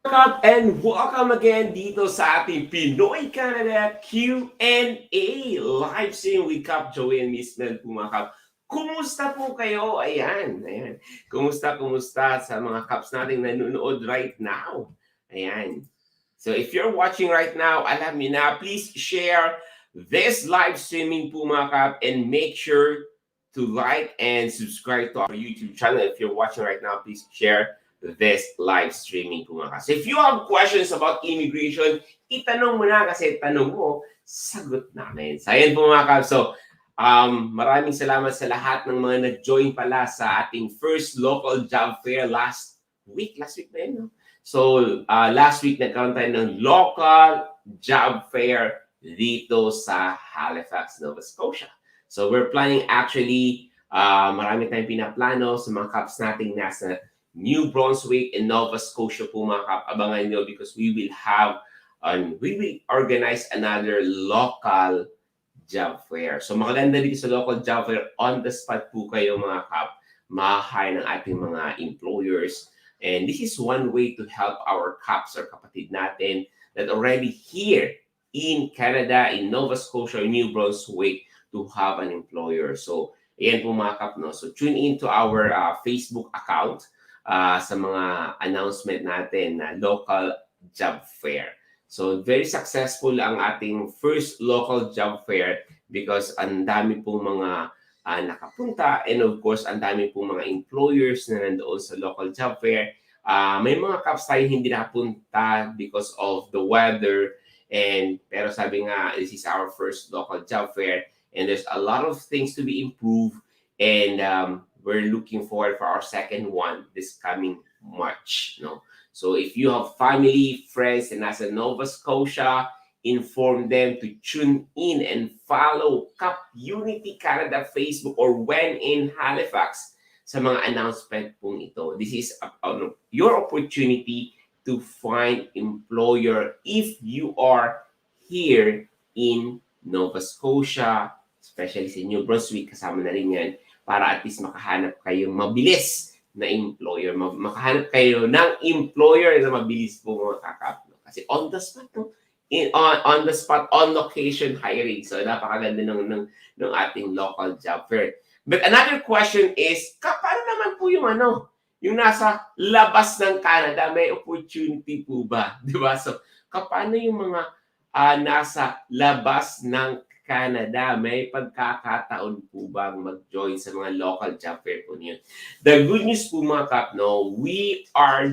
Kap, and welcome again dito sa ating Pinoy Canada Q&A live stream with Kap Joey and Miss Mel po mga Kap. Kumusta po kayo? Ayan. Kumusta sa mga Kaps nating nanonood right now? Ayan. So if you're watching right now, alam niyo na, please share this live streaming po mga Kap and make sure to like and subscribe to our YouTube channel. If you're watching right now, please share this live streaming po mga. So if you have questions about immigration, itanong mo na kasi tanong mo, sagot namin. So ayan po mga Kaps. So maraming salamat sa lahat ng mga nag-join pala sa ating first local job fair last week ba yun, no? So last week nagkaroon tayo ng local job fair dito sa Halifax, Nova Scotia. So we're planning actually, marami tayong pinaplano sa mga Kaps nating nasa New Brunswick and Nova Scotia po mga Kap. Abangan nyo because we will organize another local job fair. So maganda dito sa local job fair, on the spot po kayo mga Kap, ma-hire ng ating mga employers. And this is one way to help our Kaps or kapatid natin that already here in Canada, in Nova Scotia, New Brunswick, to have an employer. So ayan po mga Kap, no? So tune into our Facebook account sa mga announcement natin na local job fair. So very successful ang ating first local job fair because ang dami pong mga nakapunta and of course ang dami pong mga employers na nandoon sa local job fair. May mga Kaps tayo hindi nakapunta because of the weather pero sabi nga this is our first local job fair and there's a lot of things to be improved and we're looking forward for our second one this coming March. No? So if you have family, friends, and as a Nova Scotia, inform them to tune in and follow KAP Unity Canada Facebook or when in Halifax sa mga announcement pong ito. This is your opportunity to find employer if you are here in Nova Scotia, especially sa New Brunswick, kasama na rin yan, para at least makahanap kayo mabilis na employer. Makahanap kayo ng employer na mabilis po mga kakap. Kasi on the spot, no? On the spot, on location hiring. So napakaganda ng ating local job fair. But another question is, paano naman po yung yung nasa labas ng Canada, may opportunity po ba? Di ba? So, paano yung mga nasa labas ng Canada, may pagkakataon po bang mag-join sa mga local job fair po niyo? The good news po mga Kap, no, we are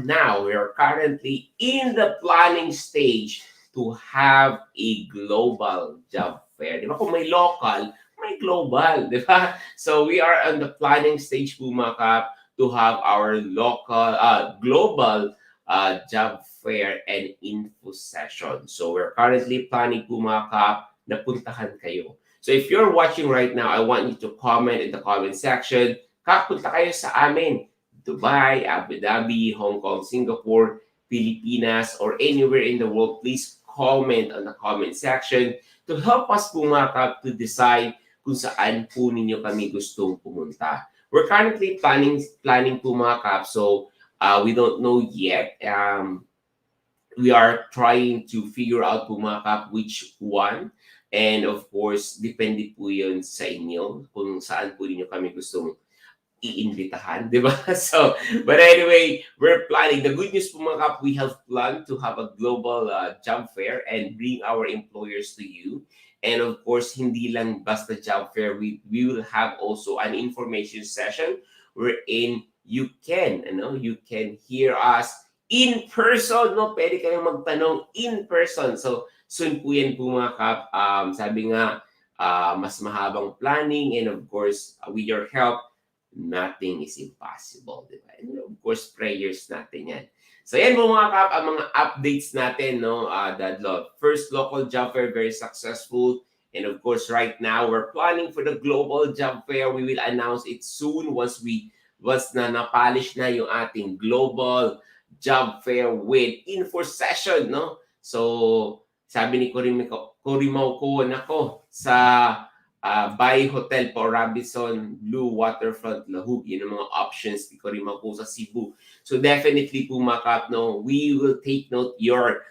currently in the planning stage to have a global job fair. Di ba? Kung may local, may global. Di ba? So we are on the planning stage po mga Kap to have our local, global job fair and info session. So we're currently planning po mga Kap napuntahan kayo. So if you're watching right now, I want you to comment in the comment section. Kapunta kayo sa amin. Dubai, Abu Dhabi, Hong Kong, Singapore, Pilipinas, or anywhere in the world. Please comment on the comment section to help us po mga Kap to decide kung saan po ninyo kami gustong pumunta. We're currently planning po mga Kap. So we don't know yet. We are trying to figure out po mga Kap which one. And of course, depende po yun sa inyo kung saan po ninyo kami gustong iimbitahan, di ba? So, but anyway, we're planning. The good news po mga Kap, we have planned to have a global job fair and bring our employers to you. And of course, hindi lang basta job fair, we will have also an information session wherein you can hear us in person, no? Pwede kayong magtanong in person. So, soon po yan po mga Kap. Sabi nga, mas mahabang planning and of course, with your help, nothing is impossible. Diba? And of course, prayers natin yan. So yan po mga Kap, ang mga updates natin. No? The first local job fair, very successful. And of course, right now, we're planning for the global job fair. We will announce it soon once na napolish na yung ating global job fair with info session. No? So, sabi ni Kurimaw ko, nako, sa Buy hotel po, Robinson, Blue Waterfront, Lahug. Yun ang mga options. Di ko rin po sa Cebu. So definitely po mga Kap, no, we will take note your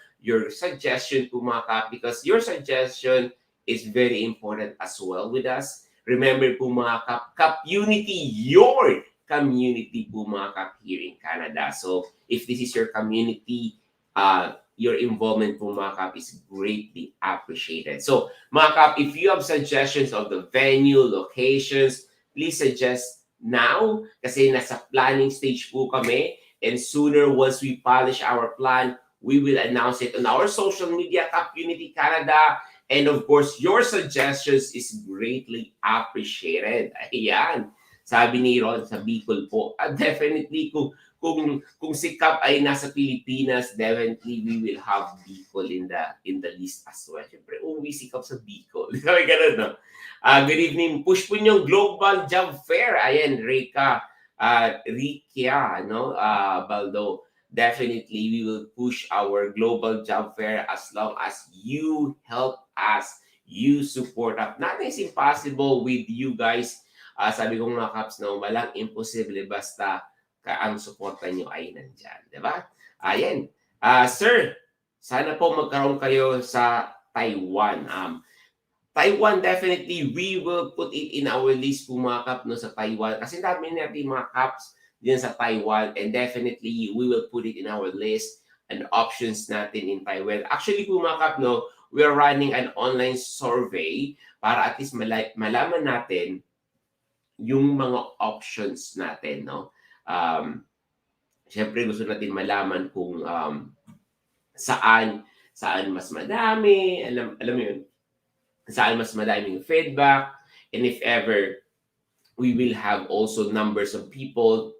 suggestion po mga Kap, because your suggestion is very important as well with us. Remember po mga Kap, KAP Unity, your community po mga Kap here in Canada. So if this is your community, your involvement po mga Kap is greatly appreciated. So mga Kap, if you have suggestions of the venue, locations, please suggest now kasi nasa planning stage po kami, and sooner once we polish our plan, we will announce it on our social media, KAP Unity Canada. And of course, your suggestions is greatly appreciated. Ayan. Sabi ni Ron sa Bicol po. Definitely, kung si Kap ay nasa Pilipinas, definitely we will have Bicol in the list as well. Siyempre, uwi si Kap sa Bicol. Sabi ganun, no? Good evening. Push po yung Global Job Fair. Ayan, Rika, Rikia, no? Baldo. Definitely, we will push our global job fair as long as you help us, you support us. Nothing is impossible with you guys. Sabi ko mga Kaps, no, walang imposible basta ang suporta nyo ay nandyan. Diba? Ayan. Sir, sana po magkaroon kayo sa Taiwan. Taiwan, definitely, we will put it in our list po mga Kap, no, sa Taiwan. Kasi dami natin mga Kaps diyan sa Taiwan, and definitely we will put it in our list and options natin in Taiwan. Actually po mga Kap, no, we are running an online survey para at least malaman natin yung mga options natin, no. Siyempre gusto natin malaman kung saan mas madami, alam mo yun, saan mas madaming feedback, and if ever we will have also numbers of people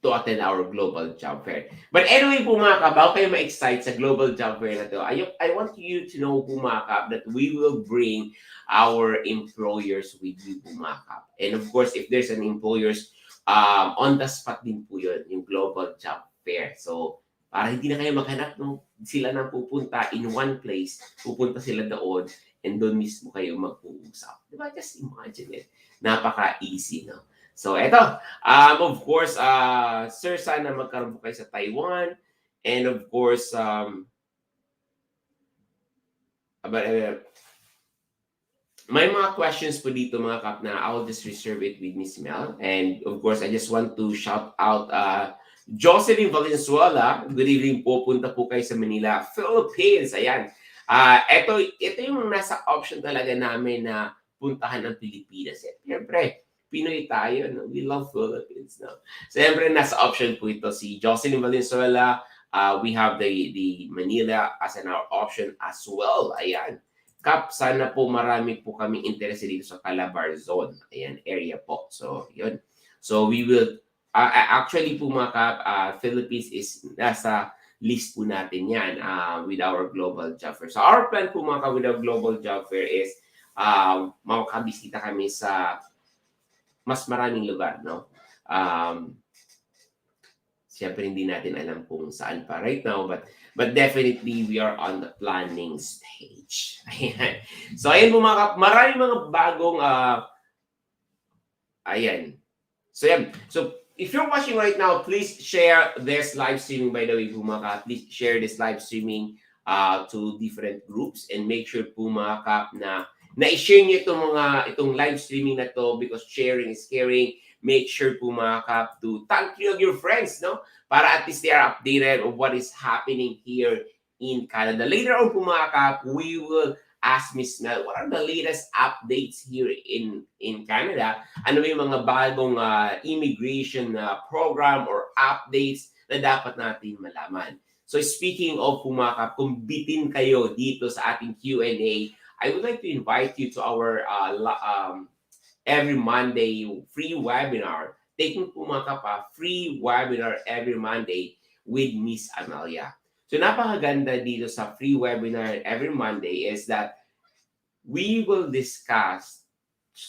to attend our global job fair. But anyway po mga Kap, bago kayo ma-excite sa global job fair na to, I want you to know po mga Kap that we will bring our employers with you po mga Kap. And of course, if there's an employers, on the spot din po yun, yung global job fair. So, para hindi na kayo maghanap, no, sila nang pupunta in one place, pupunta sila doon, and doon mismo kayo mag-uusap. Diba? Just imagine it. Napaka-easy, no? So, eto. Of course, sir, sana magkaroon po kayo sa Taiwan. And of course, may mga questions po dito mga Kap na I'll just reserve it with Miss Mel. And of course, I just want to shout out Jocelyn Valenzuela. Good evening po. Punta po kayo sa Manila, Philippines. Ayan. Ito yung nasa option talaga namin na puntahan ng Pilipinas. Siyempre, Pinoy tayo, no? We love Philippines, no? Siyempre, nasa option po ito si Jocelyn Valenzuela. We have the Manila as an our option as well. Ayan. Kap, sana po marami po kami interested dito sa Calabar Zone. Ayan, area po. So, yun. So, we will, actually po mga Kap, Philippines is nasa list po natin yan with our global job fair. So, our plan po mga Kap with our global job fair is makabisita kami sa mas maraming lugar, no? Siyempre hindi natin alam kung saan pa right now, but definitely we are on the planning stage. Ayan. So ayan po mga Kap, maraming mga bagong ayan. So ayan. So if you're watching right now, please share this live streaming, by the way po mga Kap. Please share this live streaming to different groups, and make sure po mga Kap na i-share nyo itong live streaming na to, because sharing is caring. Make sure po mga Kap to tag 3 of your friends, no? Para at least they are updated of what is happening here in Canada. Later on po mga Kap, we will ask Miss Mel, what are the latest updates here in Canada? Ano yung mga bagong immigration program or updates na dapat natin malaman? So speaking of po mga Kap, kung bitin kayo dito sa ating Q&A, I would like to invite you to our every Monday free webinar. Taking po mga Kap, free webinar every Monday with Miss Amelia. So napakaganda dito sa free webinar every Monday is that we will discuss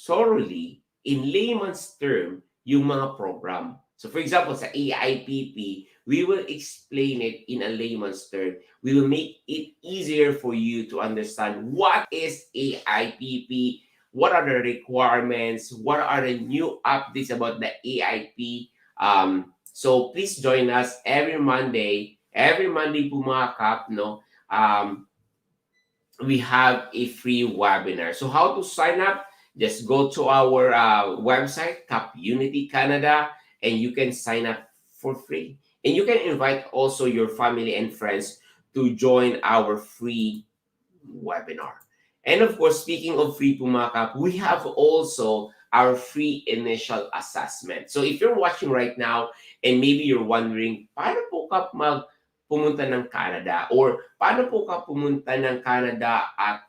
thoroughly in layman's term yung mga program. So for example, sa AIPP, we will explain it in a layman's term. We will make it easier for you to understand what is AIPP, what are the requirements, what are the new updates about the AIP. So please join us every Monday. Every Monday po mga Kap, no? We have a free webinar. So how to sign up? Just go to our website, KAP Unity Canada, and you can sign up for free. And you can invite also your family and friends to join our free webinar. And of course, speaking of free Pumakap, we have also our free initial assessment. So if you're watching right now and maybe you're wondering, paano po Kap pumunta ng Canada? Or paano po ka pumunta ng Canada at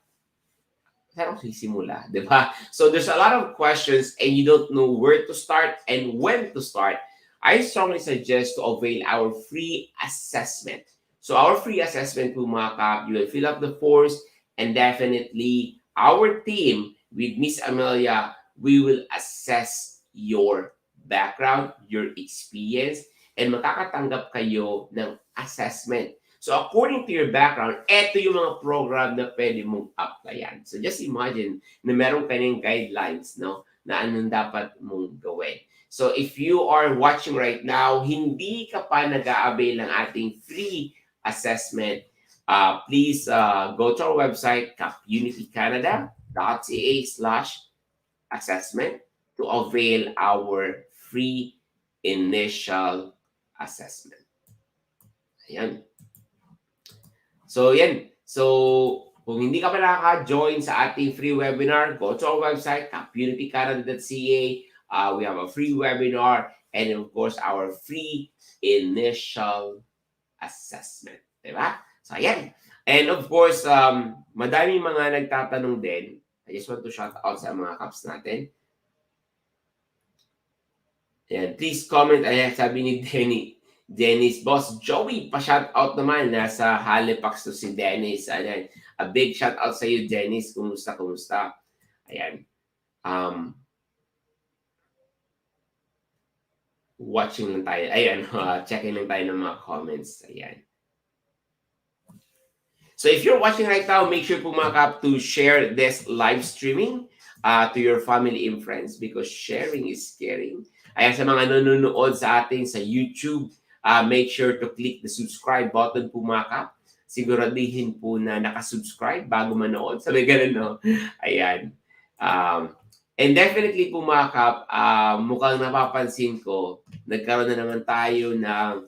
saan ako sisimula, di ba? So there's a lot of questions and you don't know where to start and when to start. I strongly suggest to avail our free assessment. So our free assessment po mga Kap, you will fill up the forms and definitely our team with Miss Amelia, we will assess your background, your experience, and makakatanggap kayo ng assessment. So according to your background, eto yung mga program na pwede mong applyan. So just imagine na meron kanyang guidelines, no, na anong dapat mong gawin. So if you are watching right now, hindi ka pa nag-a-avail ng ating free assessment, please go to our website, kapunitycanada.ca/assessment to avail our free initial assessment. Ayan. So, yan. So, kung hindi ka pa nakaka-join sa ating free webinar, go to our website, kapunitycanada.ca. We have a free webinar and of course, our free initial assessment. Diba? So, ayan. And of course, madaming mga nagtatanong din. I just want to shout out sa mga Kaps natin. Ayan. Please comment. Ayan, sabi ni Dennis, Boss Joey, pa-shout out naman. Nasa Halifax to si Dennis. Ayan. A big shout out sa iyo, Dennis. Kumusta, kumusta? Ayan. Watching lang tayo. Ayan, checking lang tayo ng mga comments. Ayan. So if you're watching right now, make sure po mga Kap to share this live streaming to your family and friends because sharing is caring. Ayan, sa mga nanonood sa atin sa YouTube, make sure to click the subscribe button po mga Kap. Siguradihin po na nakasubscribe bago manood. Sabi ganun, no? Ayan. And definitely po mga Kap, mukhang napapansin ko, nagkaroon na naman tayo ng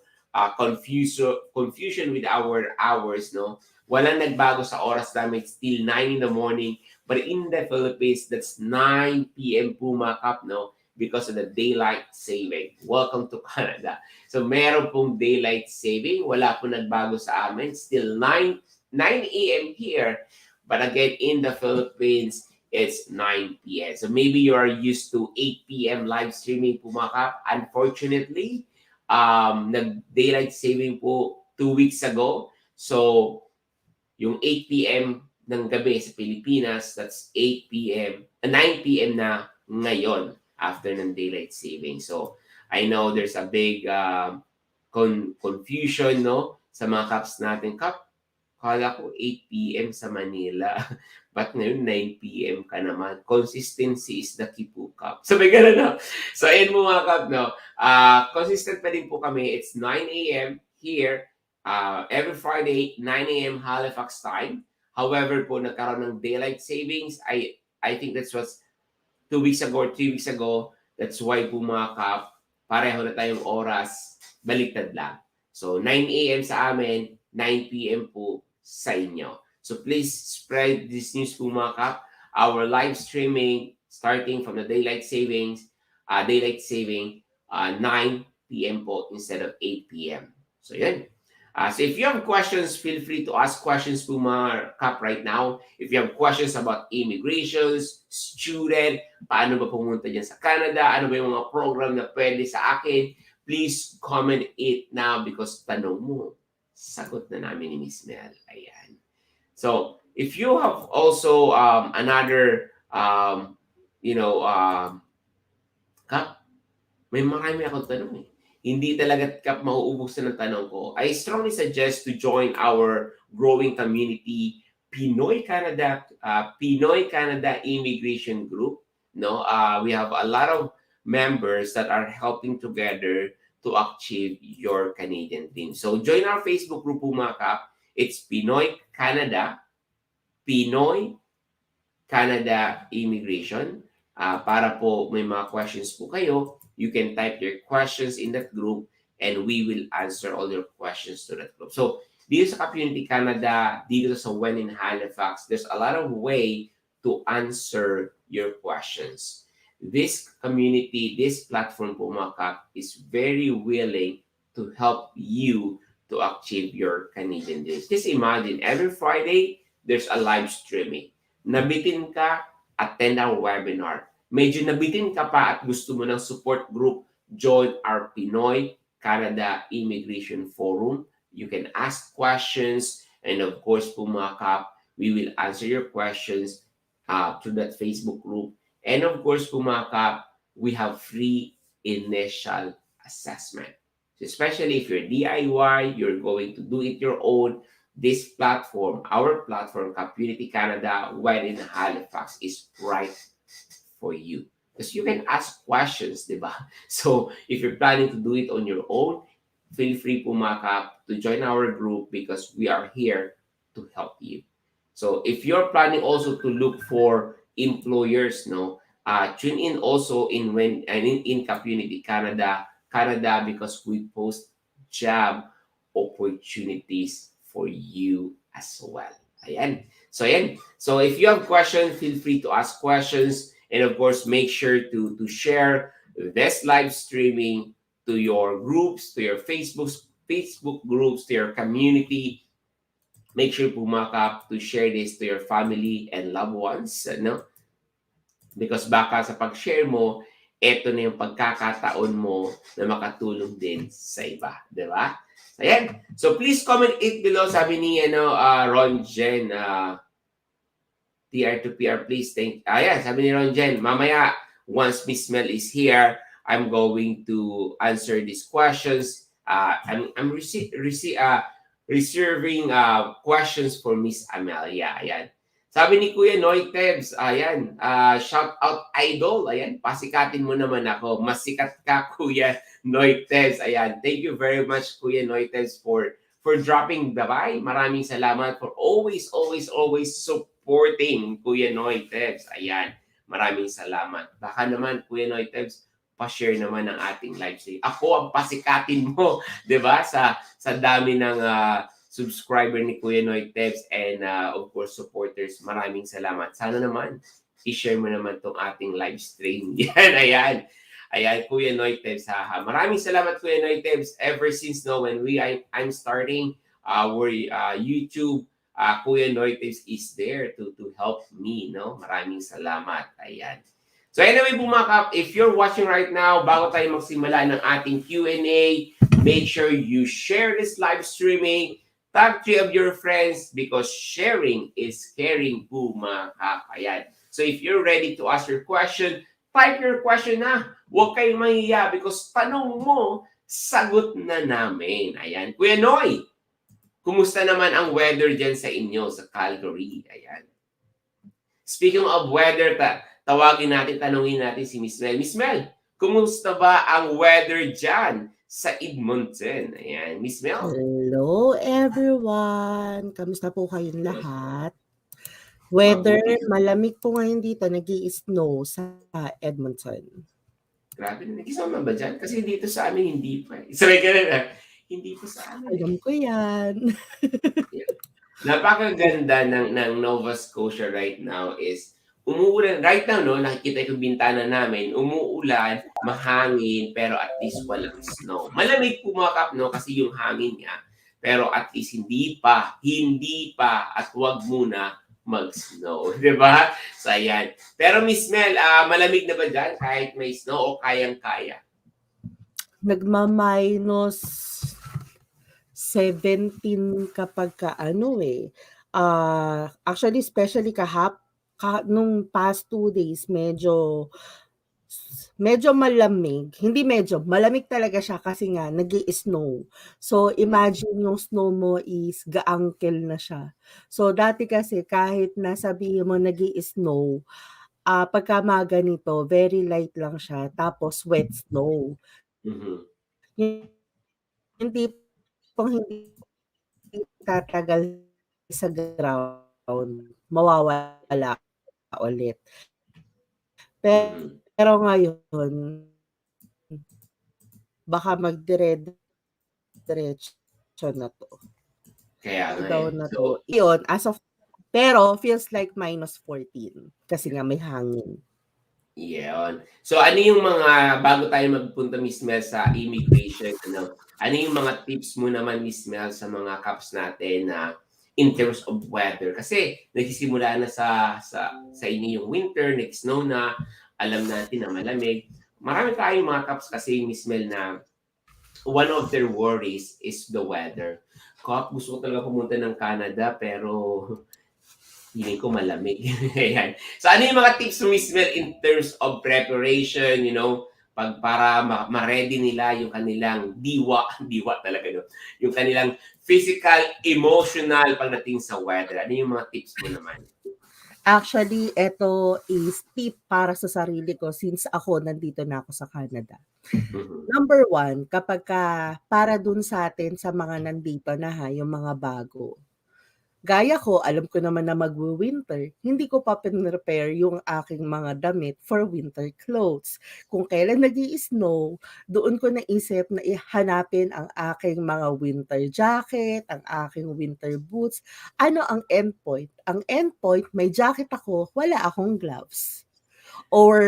confusion with our hours, no? Walang nagbago sa oras namin, still 9 in the morning. But in the Philippines, that's 9 p.m. po mga Kap, no? Because of the daylight saving. Welcome to Canada. So meron pong daylight saving. Wala po nagbago sa amin. Still 9 a.m. here. But again, in the Philippines, it's 9 p.m. So maybe you are used to 8 p.m. live streaming po mga Kap. Unfortunately, nag-daylight saving po 2 weeks ago. So, yung 8 p.m. ng gabi sa Pilipinas, that's 8 p.m., 9 p.m. na ngayon after ng daylight saving. So, I know there's a big confusion, no? Sa mga Kaps natin. Kap, kala ko 8 p.m. sa Manila. But ngayon, 9 p.m. ka naman. Consistency is the key po, Kap. Sabi ka na, no? So, ayun mo mga Kap, no? Consistent pa din po kami. It's 9 a.m. here. Every Friday, 9 a.m. Halifax time. However po, nagkaroon ng daylight savings. I think that's what's 2 weeks ago or 3 weeks ago. That's why po mga Kap, pareho na tayong oras, baliktad lang. So, 9 a.m. sa amin, 9 p.m. po sa inyo. So, please spread this news po mga Kap. Our live streaming, starting from the daylight saving, 9 p.m. po instead of 8 p.m. So, yun. So if you have questions, feel free to ask questions po mga Kap right now. If you have questions about immigrations, student, paano ba pumunta dyan sa Canada, ano ba yung mga program na pwede sa akin, please comment it now because tanong mo, sagot na namin ni Miss Mel. Ayan. So if you have also another, Kap, may marami akong tanong eh. Hindi talaga Kap mauubos na ng tanong ko. I strongly suggest to join our growing community, Pinoy Canada Immigration Group. No, we have a lot of members that are helping together to achieve your Canadian dream. So join our Facebook group po mga kap. It's Pinoy Canada Immigration. Para po may mga questions po kayo, you can type your questions in that group and we will answer all your questions to that group. So, dito sa KAP Unity Canada, dito sa When in Halifax, there's a lot of way to answer your questions. This community, this platform po mga KAP is very willing to help you to achieve your Canadian dreams. Just imagine, every Friday, there's a live streaming. Nabitin ka, attend our webinar. Medyo nabitin ka pa at gusto mo ng support group, join our Pinoy Canada Immigration Forum. You can ask questions and of course po mga kap, we will answer your questions through that Facebook group. And of course po mga kap, we have free initial assessment. So especially if you're DIY, you're going to do it your own, this platform, our platform, KAP Unity Canada, When in Halifax, is right for you. Because you can ask questions, di ba? So, if you're planning to do it on your own, feel free po mga kap to join our group because we are here to help you. So, if you're planning also to look for employers, no, tune in also in KAP Unity Canada because we post job opportunities for you as well. Ayan. So, ayan. So, if you have questions, feel free to ask questions. And of course, make sure to share this live streaming to your groups, to your Facebook groups, to your community. Make sure po mga kap to share this to your family and loved ones. No? Because baka sa pag-share mo, eto na yung pagkakataon mo na makatulong din sa iba. Diba? Ayan. So, please comment it below. Sabi ni Ron Jen, TR to PR, please. Ayan, sabi ni Ron Jen, mamaya, once Miss Mel is here, I'm going to answer these questions. I'm reserving questions for Miss Amelia. Ayan. Sabi ni Kuya Noy Tebs, ayan, shout out idol. Ayan, pasikatin mo naman ako. Masikat ka, Kuya Noy Tebs. Ayan, thank you very much, Kuya Noy Tebs, for dropping by. Maraming salamat for always supporting Kuya Noy Tebs. Ayan, maraming salamat. Baka naman, Kuya Noy Tebs, pa-share naman ng ating live stream. Ako ang pasikatin mo, 'di ba? Sa dami ng subscriber ni Kuya Noy Tebs and of course supporters. Maraming salamat. Sana naman i-share mo naman tong ating live stream. Yan, ayan. Ayan, Kuya Noy Tebs. Maraming salamat, Kuya Noy Tebs. Ever since when I'm starting our YouTube, Kuya Noy Tebs is there to help me, no? Maraming salamat. Ayan. So anyway, bumakap, if you're watching right now, bago tayo magsimula ng ating Q&A, make sure you share this live streaming. Tag 3 of your friends because sharing is caring po mga kap. Ayan. So if you're ready to ask your question, type your question na. Huwag kayong mahiya because tanong mo, sagot na namin. Ayan. Kuya Noy, kumusta naman ang weather dyan sa inyo sa Calgary? Ayan. Speaking of weather, tawagin natin, tanungin natin si Miss Mel. Miss Mel, kumusta ba ang weather dyan sa Edmonton? Ayan, Miss Mel. Hello everyone! Kamusta po kayong lahat? Weather, malamig po ngayon dito, nag-i-snow sa Edmonton. Grabe, nag-isang ba dyan? Kasi dito sa amin, hindi pa. Sabi ka na, hindi pa sa amin. Alam ko yan. Napakaganda ng Nova Scotia right now is umuulan. Right now, no, nakikita ko bintana namin, umuulan, mahangin, pero at least walang snow. Malamig po mga kap, no, kasi yung hangin niya. Pero at least hindi pa, at wag muna mag-snow. Diba? So, ayan. Pero Miss Mel, malamig na ba dyan kahit may snow o kayang-kaya? Nagma-minus 17 kapag actually, especially nung past 2 days, medyo medyo malamig, hindi medyo, malamig talaga siya kasi nga nag-i-snow. So, imagine yung snow mo is ga-ankle na siya. So, dati kasi kahit na sabihin mo nag-i-snow, pagka mga ganito, very light lang siya tapos wet snow. Mhm. Yung tipong hindi tatagal sa ground, mawawala ulit. Mhm. Pero ngayon, baka magdire-diretso na 'to. Kaya nga Daw eh. na So, 'to. Iyon, as of pero feels like -14 kasi nga may hangin. yun. So, ano yung mga, bago tayo magpunta, Miss Mel, sa immigration, ano yung mga tips mo naman, Miss Mel, sa mga Kaps natin na in terms of weather? Kasi nagsisimula na sa inyo yung winter, next snow na, alam natin na malamig. Marami tayong mga Kaps kasi, Miss Mel, na one of their worries is the weather. Kap, gusto ko talaga pumunta ng Canada, pero feeling ko malamig. Ayan. So, ano yung mga tips mo, Miss Mel, in terms of preparation, para ma-ready nila yung kanilang diwa, diwa talaga, no? Yung kanilang physical, emotional pagdating sa weather. Ano yung mga tips mo naman? Actually, eto is tip para sa sarili ko since ako nandito na ako sa Canada. Mhm. Number one, kapagka para dun sa'tin sa mga nandito na yung mga bago. Gaya ko, alam ko naman na magwi-winter, hindi ko pa pinrepare yung aking mga damit for winter clothes. Kung kailan nag-i-snow, doon ko naisip na hanapin ang aking mga winter jacket, ang aking winter boots. Ano ang endpoint? Ang endpoint, may jacket ako, wala akong gloves. Or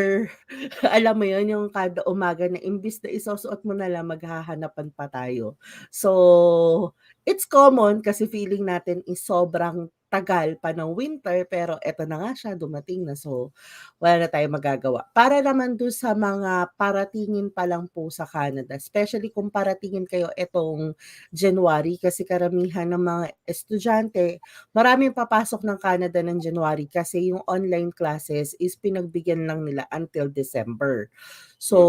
alam mo yun, yung kada umaga na imbis na isusuot mo na lang, maghahanapan pa tayo. So, it's common kasi feeling natin is sobrang tagal pa ng winter, pero eto na nga siya, dumating na. So, wala na tayong magagawa. Para naman dun sa mga paratingin pa lang po sa Canada, especially kung paratingin kayo etong January, kasi karamihan ng mga estudyante, maraming papasok ng Canada ng January kasi yung online classes is pinagbigyan lang nila until December. Mhm. So,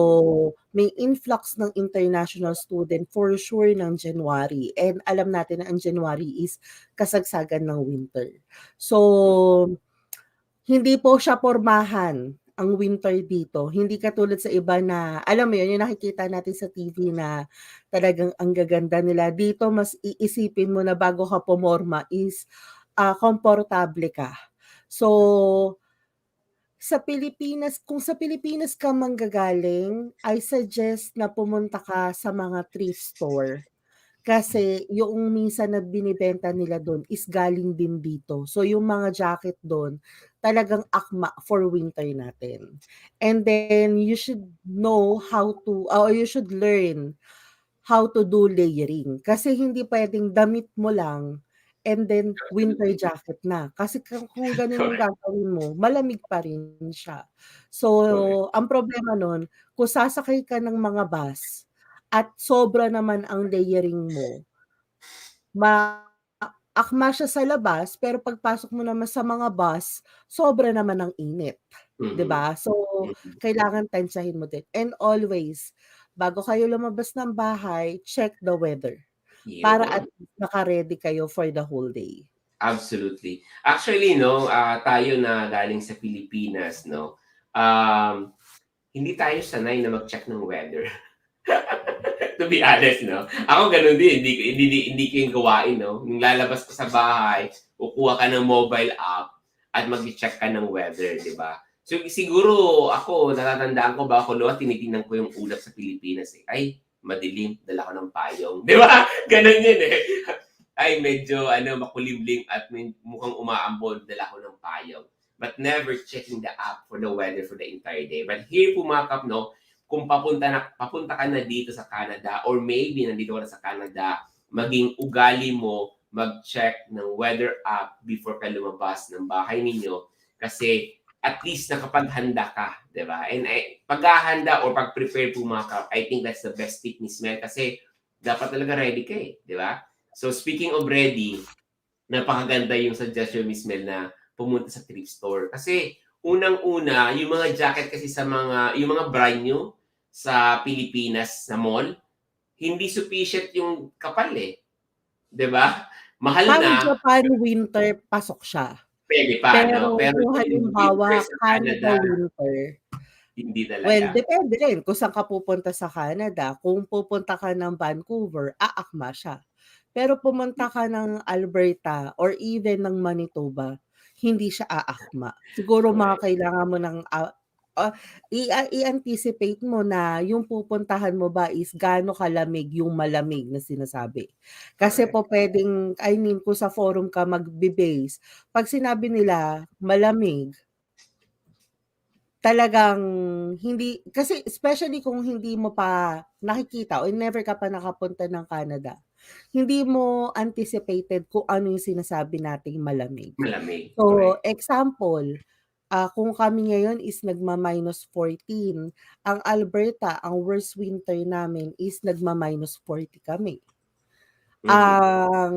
may influx ng international student for sure ng January, and alam natin na ang January is kasagsagan ng winter. So, hindi po siya pormahan ang winter dito. Hindi katulad sa iba na, alam mo yun, yung nakikita natin sa TV na talagang ang gaganda nila. Dito mas iisipin mo na bago ka pumorma is, komportable ka. So, kung sa Pilipinas ka manggagaling, I suggest na pumunta ka sa mga thrift store. Kasi yung minsan na binibenta nila dun is galing din dito. So yung mga jacket dun, talagang akma for winter natin. And then you should know how to, or you should learn how to do layering. Kasi hindi puwedeng damit mo lang and then winter Absolutely. jacket na. Kasi kung gano'n yung Correct. gagawin mo, malamig pa rin siya. Correct. So, ang problema nun, kung sasakay ka ng mga bus at sobra naman ang layering mo, akma siya sa labas, pero pagpasok mo naman sa mga bus, sobra naman ang init, 'di Mhm. ba? So, Mhm. kailangan tantsahin mo din, and always, bago kayo lumabas ng bahay, check the weather para at Yun. least naka-ready kayo for the whole day. Absolutely. Actually, tayo na galing sa Pilipinas, hindi tayo sanay na mag-check ng weather. To be honest, no? Ako gano'n din, hindi ko yung gawain, no? Yung lalabas ka sa bahay, kukuha ka ng mobile app at mag-check ka ng weather, di ba? So, siguro ako, natatandaan ko ba ako noon, tinitingnan ko yung ulap sa Pilipinas, eh. Ay, madilim, dala ko ng payong. Di ba? Ganun yun, eh. Ay, medyo, makulimlim at mukhang umaambon, dala ko ng payong. But never checking the app for the weather for the entire day. But here, pumakap, no? Kung papunta ka na dito sa Canada or maybe nandito ka na sa Canada, maging ugali mo mag-check ng weather app before ka lumabas ng bahay ninyo kasi at least nakapaghanda ka, 'di ba? And paghahanda or pag-prepare po mga kap, I think that's the best tip ni Smel kasi dapat talaga ready ka, 'di ba? So speaking of ready, napakaganda yung suggestion ni Smel na pumunta sa thrift store kasi unang-una, yung mga jacket kasi yung mga brand new sa Pilipinas na mall, hindi sufficient yung kapal eh. 'Di ba? Mahal Pang na, Japan winter pasok siya. pwede pa, no? Pero Pero kung yung winter halimbawa sa Canada Canada, winter, hindi well, talaga. depende rin kung saan ka pupunta sa Canada. Kung pupunta ka ng Vancouver, aakma siya. Pero pumunta ka ng Alberta or even ng Manitoba, hindi siya aakma. Siguro mga Correct. kailangan mo ng ah, i-anticipate mo na yung pupuntahan mo ba is gaano kalamig yung malamig na sinasabi. Kasi Correct. po puwedeng I mean kung sa forum ka magbe-base, 'pag sinabi nila malamig, talagang hindi kasi especially kung hindi mo pa nakikita o never ka pa nakapunta ng Canada, hindi mo anticipated kung ano yung sinasabi nating malamig. Malamig, So, correct. example, kung kami ngayon is nagma-14, ang Alberta, ang worst winter namin is nagma-40 kami. Mhm. Ang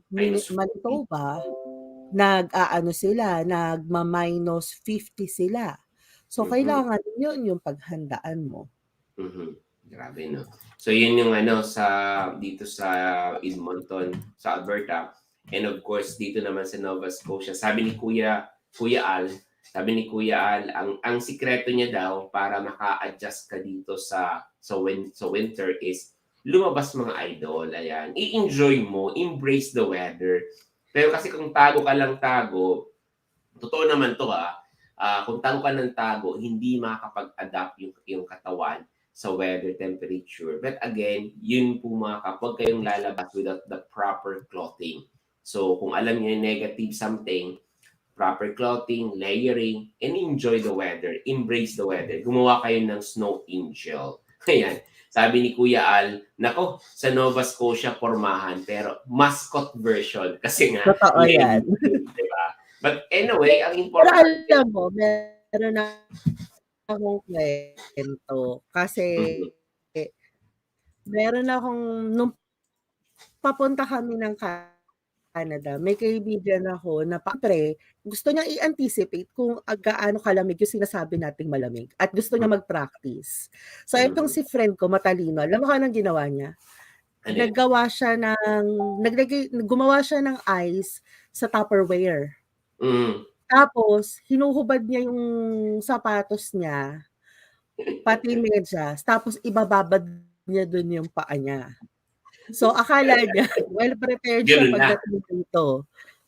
-40. Manitoba, nag-aano sila, nagma-50 sila. So, Mhm. kailangan yun yung paghandaan mo. Mhm. Grabe 'no. So yun yung ano dito sa Edmonton, sa Alberta, and of course dito naman sa Nova Scotia. Kuya Al, sabi ni Kuya Al, ang sikreto niya daw para maka-adjust ka dito sa winter is lumabas mga idol, ayan. I-enjoy mo, embrace the weather. Pero kasi kung tago ka lang tago, totoo naman 'to, kung tago ka ng tago, hindi makakapag-adapt yung katawan sa weather temperature. But again, yun po mga kap, huwag kayong lalabas without the proper clothing. So, kung alam niyo yung negative something, proper clothing, layering, and enjoy the weather. Embrace the weather. Gumawa kayo ng snow angel. Ayan. Sabi ni Kuya Al, nako, sa Nova Scotia, pormahan, pero mascot version. Kasi nga, Totoo yan. lemon, di ba? But anyway, ang Pero importante, alam mo, meron akong kwento kasi mhm, meron akong nung papunta kami ng Canada, may kaibigan ako na siyempre gusto niyang i-anticipate kung gaano kalamig yung sinasabi nating malamig at gusto niya mag-practice. So itong mhm. si friend ko matalino, alam mo kung anong ginawa niya? Ano yun? Gumawa siya ng ice sa Tupperware. Mm. Tapos hinuhubad niya yung sapatos niya, pati medyas, tapos ibababad niya dun yung paa niya. So, akala niya well prepared siya Ganun na. pagdating dito.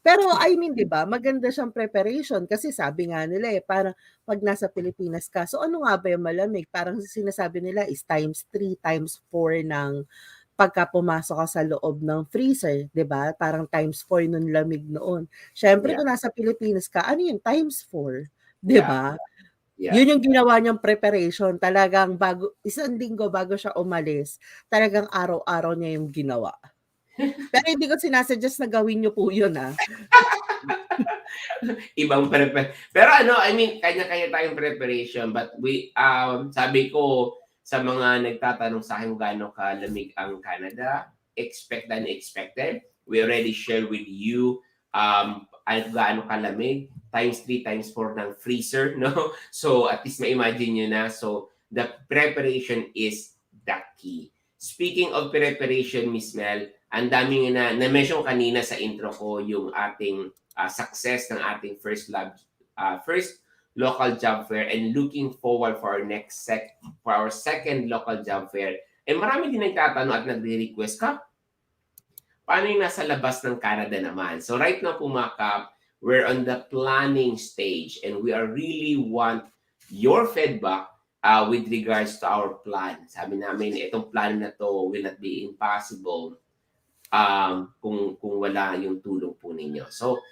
Pero I mean, 'di ba, maganda siyang preparation kasi sabi nga nila, parang 'pag nasa Pilipinas ka, so ano nga ba yung malamig? Parang sinasabi nila is times 3, times 4 ng pagka pumasok ka sa loob ng freezer, 'di ba? Parang times 4 nung lamig noon. Siyempre Yeah, kung nasa Pilipinas ka, ano yun times 4, 'di yeah, ba? yeah. Yun yung ginawa niyang preparation, talagang isang linggo bago siya umalis, talagang araw-araw niya yung ginawa. Pero hindi ko sina-suggest na gawin niyo po yun, Ibang pero ano, I mean, kanya-kanya tayong preparation, but sabi ko sa mga nagtatanong sa akin kung gaano kalamig ang Canada, expect than expected. We already shared with you gaano kalamig, times 3, times 4 ng freezer, no? So, at least ma-imagine nyo na. So, the preparation is the key. Speaking of preparation, Miss Mel, ang daming na-mention kanina sa intro ko yung ating success ng ating first local job fair, and looking forward for our second local job fair. And marami din nagtatanong at nagre-request, Kap, paano yung nasa labas ng Canada naman? So right now po mga Kap, we're on the planning stage and we are really want your feedback with regards to our plan. Sabi namin, itong plan na to will not be impossible kung wala yung tulong po ninyo. So,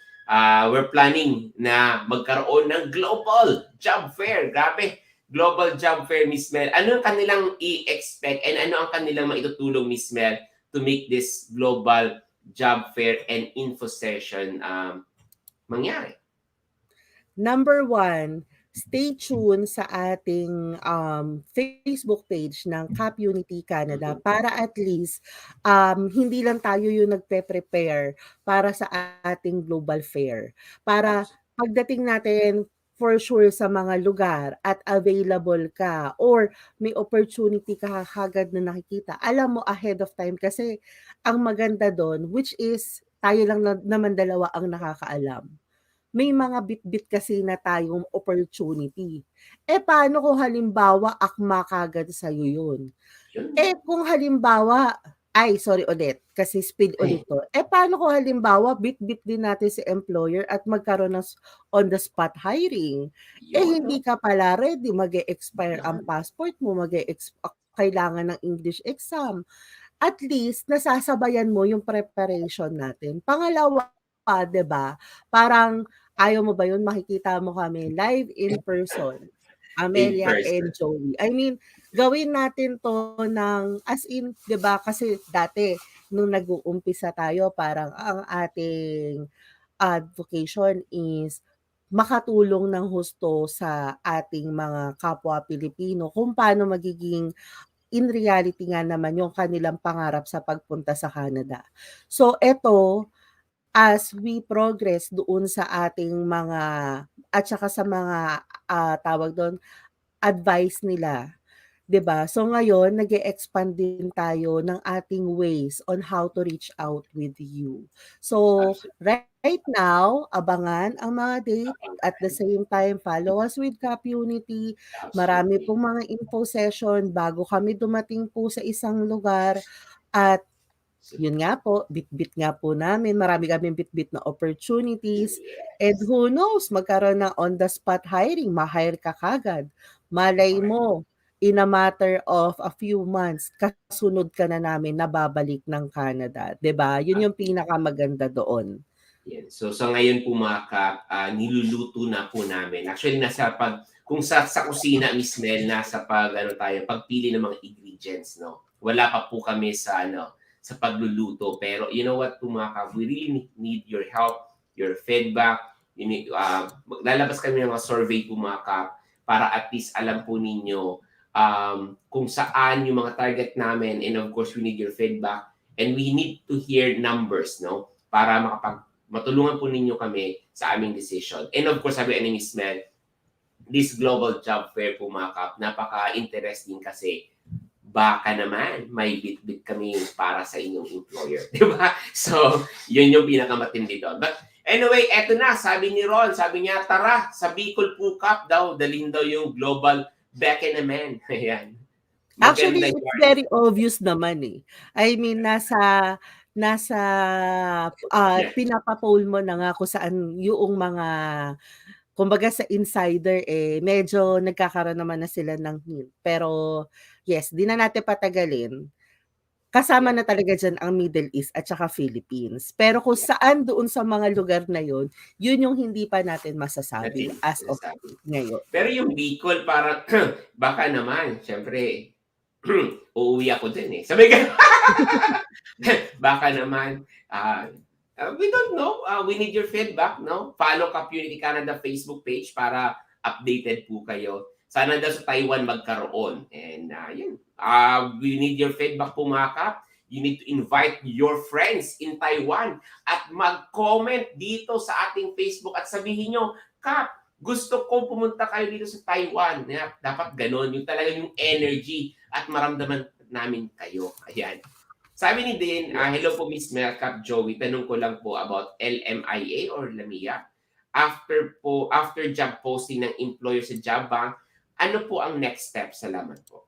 we're planning na magkaroon ng global job fair. Grabe, global job fair, Miss Mel. Ano ang kanilang i-expect and ano ang kanilang maitutulong, Miss Mel, to make this global job fair and info session mangyari? Number 1, stay tuned sa ating, Facebook page ng KAP Unity Canada Mhm. para at least, hindi lang tayo yung nagpe-prepare para sa ating global fair. Para Abs- pagdating natin for sure sa mga lugar at available ka or may opportunity ka kagad na nakikita, alam mo ahead of time kasi ang maganda do'n which is tayo lang naman dalawa ang nakakaalam. May mga bitbit kasi na tayong opportunity. Paano kung halimbawa akma kaagad sa'yo 'yun? Yun. Kung halimbawa ay sorry ulit, kasi speed ulit 'to. Paano kung halimbawa bitbit din natin si employer at magkaroon ng on the spot hiring? Yun, Hindi ka pala ready, mag-e-expire ang yan. passport mo, kailangan ng English exam. At least nasasabayan mo yung preparation natin. Pangalawa, 'di ba, parang ayaw mo ba yun makikita mo kami live in person, In Amelia and person. Joey. I mean, gawin natin 'to ng as in 'di ba kasi dati nung nag-uumpisa tayo parang ang ating vocation is makatulong ng husto sa ating mga kapwa Pilipino kung paano magiging in reality nga naman yung kanilang pangarap sa pagpunta sa Canada. So eto, as we progress doon sa ating mga at saka sa mga, tawag dun, advice nila, 'di ba? So ngayon nag-e-expand din tayo ng ating ways on how to reach out with you. So Absolutely. right now, abangan ang mga date at the same time follow us with KAP Unity. Marami Absolutely. pong mga info session bago kami dumating po sa isang lugar at So, yun nga po, bitbit nga po namin, marami kaming bitbit na opportunities and yes. who knows magkaroon ng on the spot hiring, ma-hire ka kaagad. Malay Correct. mo, in a matter of a few months, kasunod ka na namin na babalik ng Canada, 'di ba? Yun yung pinakamaganda doon. Yan. So sa ngayon po mga kap, niluluto na po namin. Actually nasa kung sa kusina Miss Mel nasa tayo pagpili ng mga ingredients no. Wala pa po kami sa sa pagluluto pero you know what po mga kap, we really need your help, your feedback. You need, lalabas kami ng mga survey po mga kap para at least alam po ninyo kung saan yung mga target namin and of course we need your feedback and we need to hear numbers no para matulungan po ninyo kami sa aming decision. And of course, sabi ni Miss Mel, this global job fair po mga kap, napaka-interesting kasi baka naman may bit-bit kami para sa inyong employer. Di ba? So, yun yung pinakamatindi doon. But anyway, eto na, sabi ni Ron, sabi niya, tara, sa Bicol po Kap daw, dalhin daw yung global Beckenamen. Ayan. Maganda Actually, it's yan. very obvious naman, eh. I mean, nasa, Yeah. pinapa-poll mo na nga kung saan yoong mga kumbaga sa insider, medyo nagkakaroon naman na sila ng hint. Pero yes, 'di na natin patagalin. Kasama Yeah. na talaga diyan ang Middle East at saka Philippines. Pero kung Yeah. saan doon sa mga lugar na yun, yun yung hindi pa natin masasabi Natin as of sinasabi. ngayon. Pero yung Bicol parang baka naman siyempre uuwi ako din, eh. Sabi gano'n. Baka naman, we don't know, we need your feedback 'no. Follow KAP Unity Canada Facebook page para updated po kayo. Sana daw sa Taiwan magkaroon and, yun, we need your feedback po mga kap. You need to invite your friends in Taiwan at mag-comment dito sa ating Facebook at sabihin niyo, "Kap, gusto ko pumunta kayo dito sa Taiwan." Dapat gano'n, yung talagang yung energy at maramdaman namin kayo, ayan. Sabi ni Din, hello po Miss Melcap Joey, tanong ko lang po about LMIA or LAMIA. After job posting ng employer sa job bank, ano po ang next step? Salamat po.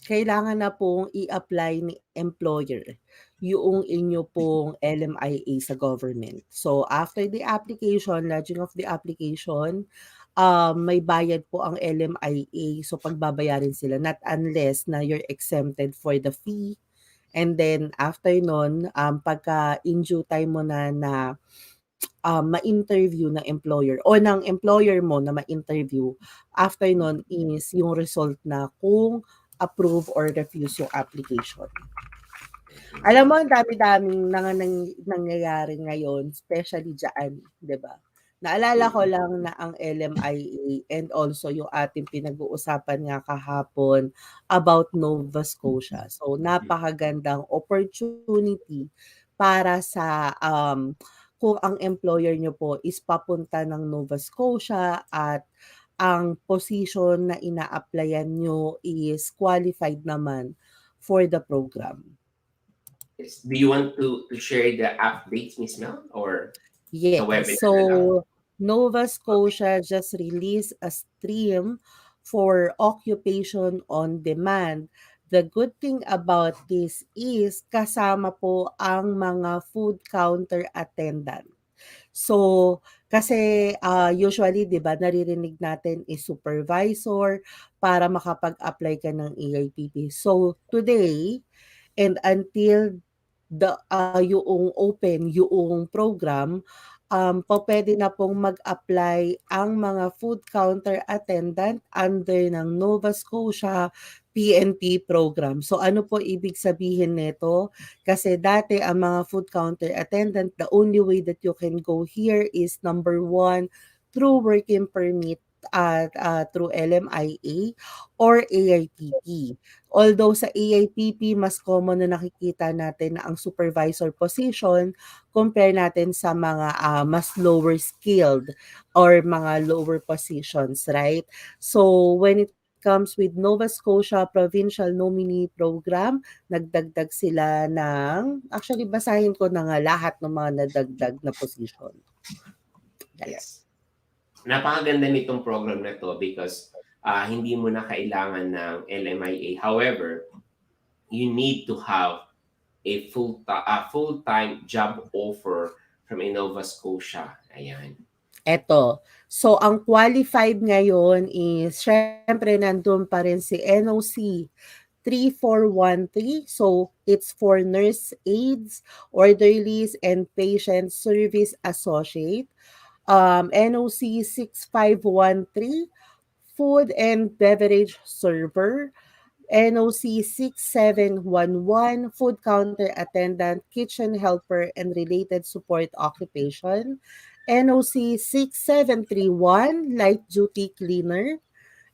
Kailangan na pong i-apply ni employer yung inyo pong LMIA sa government. So, after the application, lodging of the application, may bayad po ang LMIA. So, pagbabayarin sila not unless na you're exempted for the fee. And then after nun, pagka in due time mo na ma-interview ng employer o ng employer mo na ma-interview, after nun is yung result na kung approve or refuse yung application. Alam mo ang dami-daming nangyayari ngayon, especially diyan, 'di ba? Naalala ko lang na ang LMIA and also yung ating pinag-uusapan nga kahapon about Nova Scotia. So napakagandang opportunity para sa kung ang employer nyo po is papunta ng Nova Scotia at ang position na ina-applyan nyo is qualified naman for the program. Yes. Do you want to share the updates, Miss Mel, or sa Yes. webinar So, na lang? Nova Okay. Scotia just released a stream for occupation on demand. The good thing about this is kasama po ang mga food counter attendant. So, kasi usually 'di ba naririnig natin is supervisor para makapag-apply ka ng EIPP. So, today and until yung open yung program, pupuwede na pong mag-apply ang mga food counter attendant under ng Nova Scotia PNP program. So ano po ibig sabihin nito? Kasi dati ang mga food counter attendant, the only way that you can go here is number one, through working permit at through LMIA or AIPP. Although sa AIPP, mas common na nakikita natin na ang supervisor position compare natin sa mga mas lower skilled or mga lower positions, right? So when it comes with Nova Scotia Provincial Nominee Program, nagdagdag sila ng, actually basahin ko na nga lahat ng mga nadagdag na position. Yes. Napakaganda nitong program na to because hindi mo na kailangan ng LMIA. However, you need to have a full-time job offer from Nova Scotia. Ayan. Eto, so ang qualified ngayon is syempre nandun pa rin si NOC 3413. So it's for nurse aides, orderlies, and patient service associate. NOC 6513, food and beverage server. NOC 6711, food counter attendant, kitchen helper, and related support occupation. NOC 6731, light duty cleaner.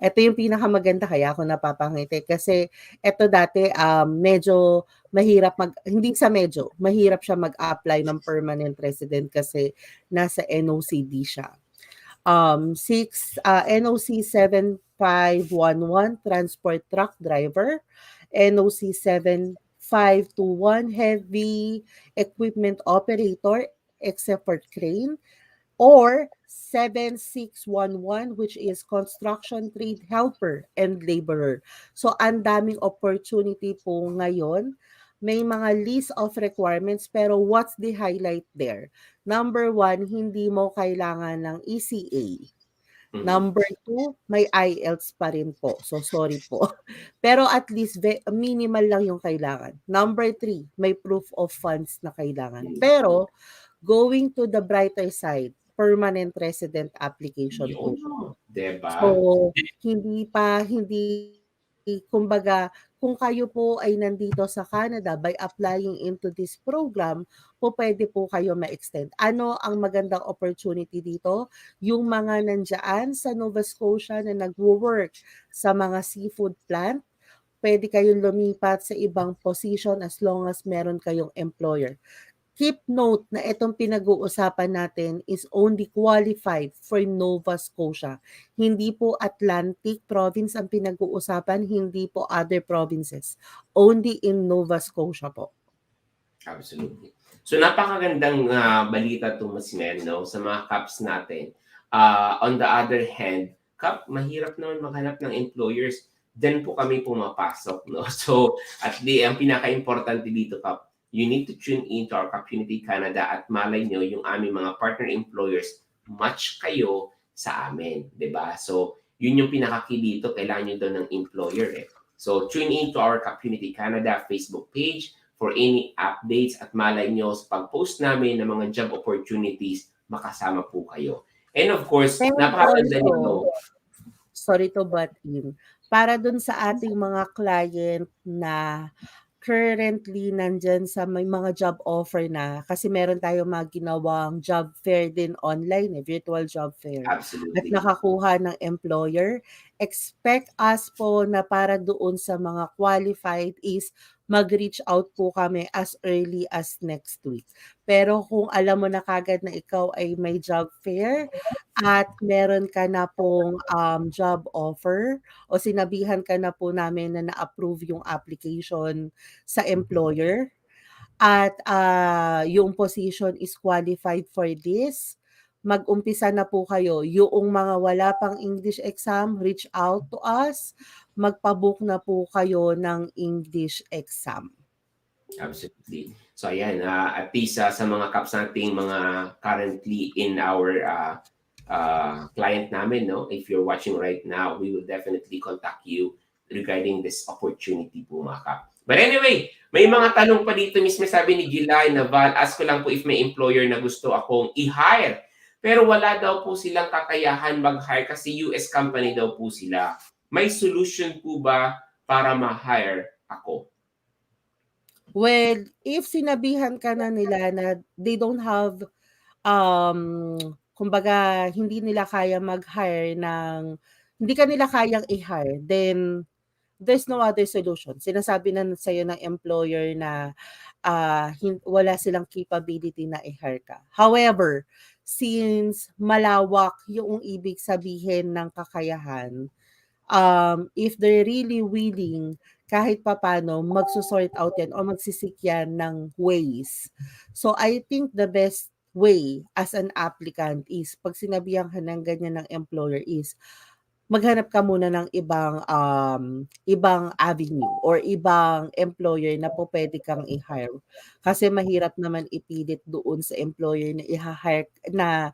Ito yung pinakamaganda kaya ako napapangiti kasi ito dati medyo mahirap hindi sa medyo, mahirap siya mag-apply ng permanent resident kasi nasa NOCD siya. NOC 7511, transport truck driver. NOC 7521, heavy equipment operator except for crane. Or 7611, which is construction trade helper and laborer. So ang daming opportunity po ngayon. May mga list of requirements pero what's the highlight there? Number one, hindi mo kailangan ng ECA. Number two, may IELTS pa rin po. So sorry po. Pero at least minimal lang yung kailangan. Number three, may proof of funds na kailangan. Pero going to the brighter side, permanent resident application po. Diba? So, hindi kumbaga, kung kayo po ay nandito sa Canada by applying into this program, pwede po kayo ma-extend. Ano ang magandang opportunity dito? Yung mga nandiyan sa Nova Scotia na nagwo-work sa mga seafood plant, pwede kayong lumipat sa ibang position as long as meron kayong employer. Keep note na itong pinag-uusapan natin is only qualified for Nova Scotia. Hindi po Atlantic Province ang pinag-uusapan, hindi po other provinces. Only in Nova Scotia po. Absolutely. So napakagandang balita to Ms. Mel, no, sa mga Kaps natin. On the other hand, Kap, mahirap naman maghanap ng employers. Then po kami pumapasok, no? So, ang pinaka-importante dito, Kap, you need to tune in to our KAP Unity Canada at malay nyo yung aming mga partner employers, match kayo sa amin, di ba? So, yun yung pinaka-key dito, kailangan nyo doon ng employer eh. So, tune in to our KAP Unity Canada Facebook page for any updates at malay nyo sa pag-post namin ng mga job opportunities, makasama po kayo. And of course, napakaganda nito. Sorry to butt in. Para dun sa ating mga client na currently nandyan sa may mga job offer na, kasi meron tayong mga ginawang job fair din online, virtual job fair. Absolutely. At nakakuha ng employer. expect us po na para doon sa mga qualified is mag-reach out po kami as early as next week. Pero kung alam mo na kagad na ikaw ay may job fair at meron ka na pong job offer o sinabihan ka na po namin na na-approve yung application sa employer at yung position is qualified for this, mag-umpisa na po kayo. Yung mga wala pang English exam, reach out to us. Magpa-book na po kayo ng English exam. Absolutely. So ayan, at least sa mga Kaps nating mga currently in our client namin, no? If you're watching right now, we will definitely contact you regarding this opportunity po mga Kap. But anyway, may mga tanong pa dito mismo sabi ni Gilay na Val, ask ko lang po if may employer na gusto akong i-hire. Pero wala daw po silang kakayahan mag-hire kasi US company daw po sila. May solution po ba para ma-hire ako? Well, if sinabihan ka na nila na they don't have, kumbaga hindi nila kaya mag-hire hindi ka nila kayang i-hire, then there's no other solution. Sinasabi na sa'yo ng employer na wala silang capability na i-hire ka. However, since malawak yung ibig sabihin ng kakayahan, if they're really willing, kahit papano, magsusort out yan o magsisik yan ng ways. So, I think the best way as an applicant is, pag sinabihan ka ng ganyan ng employer is, maghanap ka muna ng ibang avenue or ibang employer na po pwede kang i-hire. Kasi mahirap naman ipilit doon sa employer na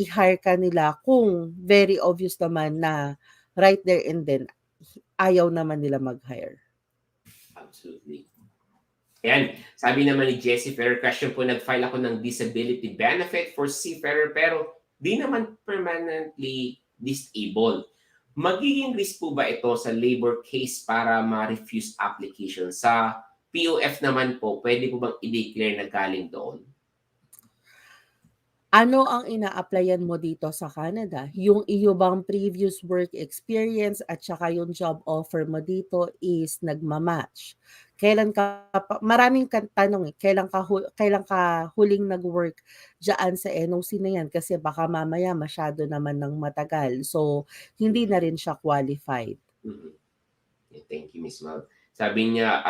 i-hire ka nila kung very obvious naman na right there and then ayaw naman nila mag-hire. Absolutely. Ayan, sabi naman ni Jessie Ferrer, question po, nag-file ako ng disability benefit for seafarer pero di naman permanently disabled. Magiging risk po ba ito sa labor case para ma-refuse application? Sa POF naman po, pwede po bang i-declare na galing doon? Ano ang ina-applyan mo dito sa Canada? Yung iyo bang previous work experience at saka yung job offer mo dito is nagma-match? Maraming tanong kailan ka huling nag-work diyan sa NOC na yan kasi baka mamaya masyado naman ng matagal. So, hindi na rin siya qualified. Mm-hmm. Yeah, thank you, Miss Mal. Sabi niya,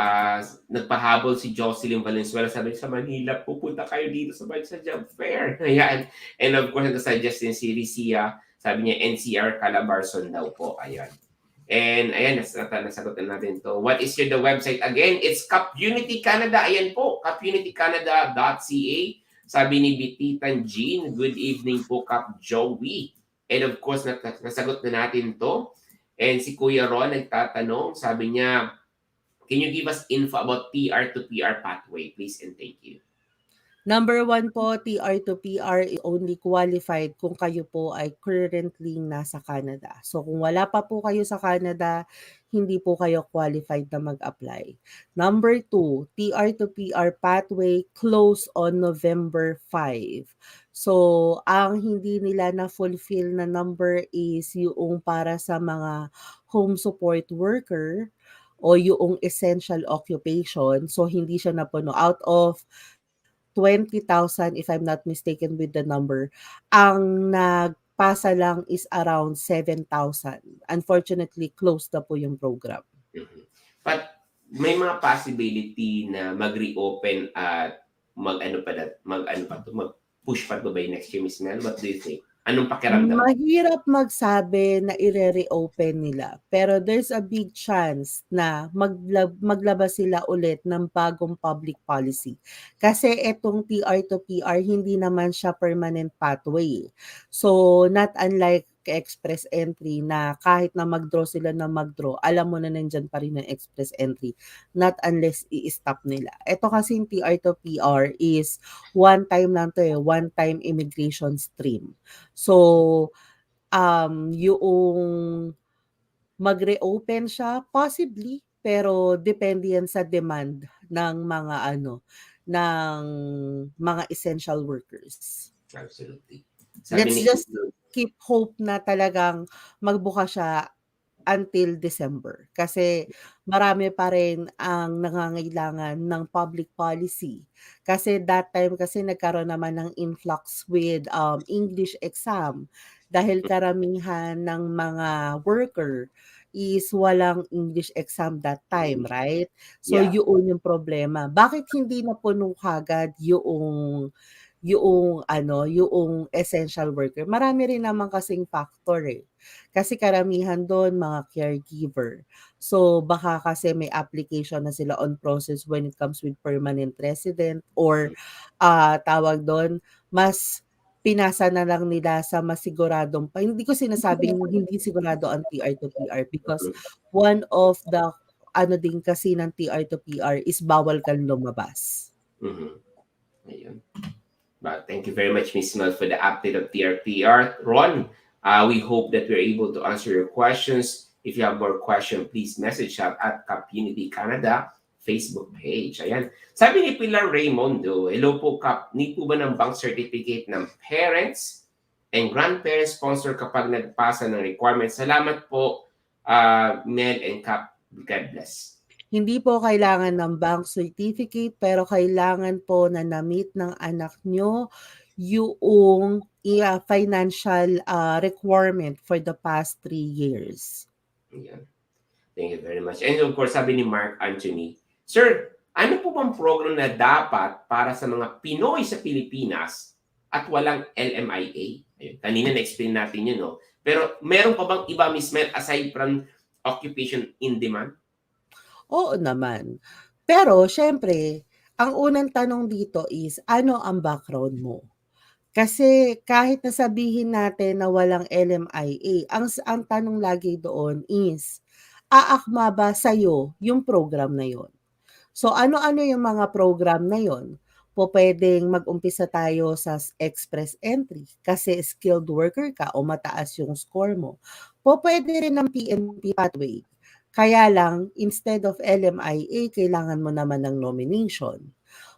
nagpahabol si Jocelyn Valenzuela. Sabi sa Manila, pupunta kayo dito sa job fair. Ayan. And of course, nag-suggest din si Ricia. Sabi niya, NCR Calabarzon daw po. Ayan. And ayan, nasagot na natin to. What is the website again? It's KAP Unity Canada. Ayan po, kapunitycanada.ca. Sabi ni Bititan Jean, good evening po, Kap Joey. And of course, nasagot na natin to. And si Kuya Ron nagtatanong, sabi niya, can you give us info about PR to PR pathway, please, and thank you. Number 1 po, TR to PR is only qualified kung kayo po ay currently nasa Canada. So kung wala pa po kayo sa Canada, hindi po kayo qualified na mag-apply. Number 2, TR to PR pathway close on November 5. So ang hindi nila na-fulfill na number is yung para sa mga home support worker o yung essential occupation. So hindi siya napuno. Out of 20,000 if I'm not mistaken with the number, ang nagpasa lang is around 7,000. Unfortunately, closed na po yung program. Mm-hmm. But may mga possibility na mag-reopen at mag-push pa to by next year, Miss Mel? What do you think? Anong pakiramdam? Mahirap magsabi na i-reopen nila. Pero there's a big chance na maglabas sila ulit ng bagong public policy. Kasi etong TR to PR, hindi naman siya permanent pathway. So, not unlike express entry na kahit na mag-draw sila na mag-draw, alam mo na nandyan pa rin ang express entry. Not unless i-stop nila. Ito kasi yung TR to PR is one time lang to one-time immigration stream. So, yung mag-reopen siya, possibly, pero depende yan sa demand ng mga essential workers. Absolutely. Let's just keep hope na talagang magbuka siya until December. Kasi marami pa rin ang nangangailangan ng public policy. Kasi that time kasi nagkaroon naman ng influx with English exam dahil karamihan ng mga worker is walang English exam that time, right? So Yeah. yun yung problema. Bakit hindi napuno kagad yung essential worker? Marami rin naman kasing factor eh. Kasi karamihan doon mga caregiver. So baka kasi may application na sila on process when it comes with permanent resident or tawag doon, mas pinasa na lang nila sa mas siguradong pa. Hindi ko sinasabing hindi sigurado ang TR to PR because one of the ano din kasi ng TR to PR is bawal kang lumabas. Mhm. Ayun. But thank you very much, Miss Mel, for the update of TRPR. Ron, we hope that we're able to answer your questions. If you have more questions, please message us at KAP Unity Canada Facebook page. Ayan. Sabi ni Pilar Raymondo, hello po Kap, need po ba ng bank certificate ng parents and grandparents sponsor kapag nagpasa ng requirements? Salamat po, Mel and Kap. God bless. Hindi po kailangan ng bank certificate, pero kailangan po na na-meet ng anak nyo yung financial requirement for the past 3 years. Ayan. Thank you very much. And of course, sabi ni Mark Anthony, Sir, ano po bang program na dapat para sa mga Pinoy sa Pilipinas at walang LMIA? Ayun, kanina na-explain natin yun, no? Pero meron pa bang iba, Miss Mel, aside from occupation in demand? Oo naman. Pero siyempre, ang unang tanong dito is, ano ang background mo? Kasi kahit na sabihin natin na walang LMIA, ang tanong lagi doon is, aakma ba sa'yo yung program na yon? So ano-ano yung mga program na yon? Pupuwedeng mag-umpisa tayo sa express entry kasi skilled worker ka o mataas yung score mo. Pupuwede rin ng PNP pathway. Kaya lang instead of LMIA kailangan mo naman ng nomination.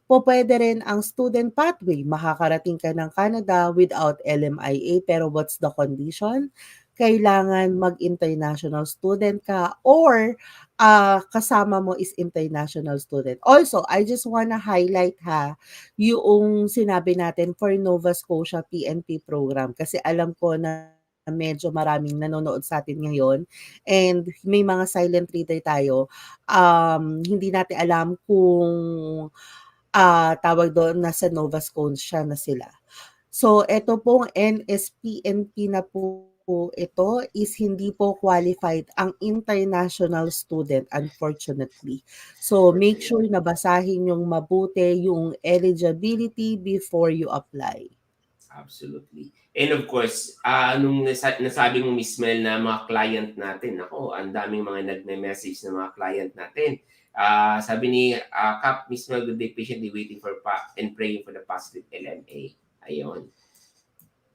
Pupuwede rin ang student pathway, makakarating ka ng Canada without LMIA pero what's the condition? Kailangan mag-international student ka or kasama mo is international student. Also, I just wanna highlight yung sinabi natin for Nova Scotia PNP program kasi alam ko na medyo maraming nanonood sa atin ngayon and may mga silent reader tayo. Hindi natin alam kung tawag doon, nasa Nova Scotia na sila. So, eto pong NSPNP na po ito is hindi po qualified ang international student, unfortunately. So, make sure na basahin yung mabuti yung eligibility before you apply. Absolutely. And of course, nung nasabi mo, Miss Mel, na mga client natin, ako, ang daming mga nagme-message na mga client natin. Sabi ni Kap, Miss Mel, good day, patiently waiting for and praying for the positive LMA. Ayun.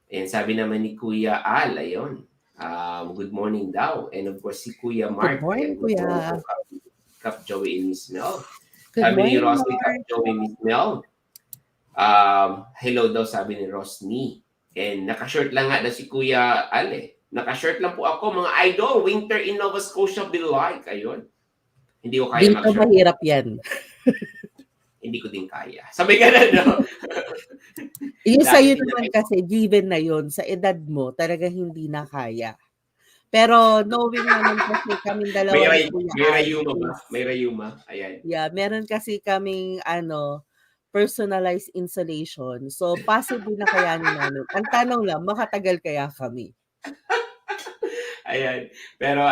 And sabi naman ni Kuya Al, ayun, good morning daw. And of course, si Kuya Good Mark, morning, ayan, good morning Kuya. po, Kap Joey and Miss Mel. Good Sabi ni morning, Rosny, Kap Mark. Joey, Miss Mel, hello daw, sabi ni Rosny. And naka-shirt lang nga na si Kuya Ale. Naka-shirt lang po ako, mga idol. Winter in Nova Scotia be like. Ayun. Hindi ko kaya Dito mag-shirt. mahirap yan. Hindi ko din kaya. Sabi ka na, no? Yung Dati sa'yo din naman na- kasi, given na yun, sa edad mo, talagang hindi na kaya. Pero knowing naman kasi kaming may, dalawa ni Kuya may Al rayuma ba? is, May rayuma. Ayan. yeah, meron kasi kaming personalized insulation. So, possible na kayanin namin. Ang tanong lang, makatagal kaya kami? Ayan. Pero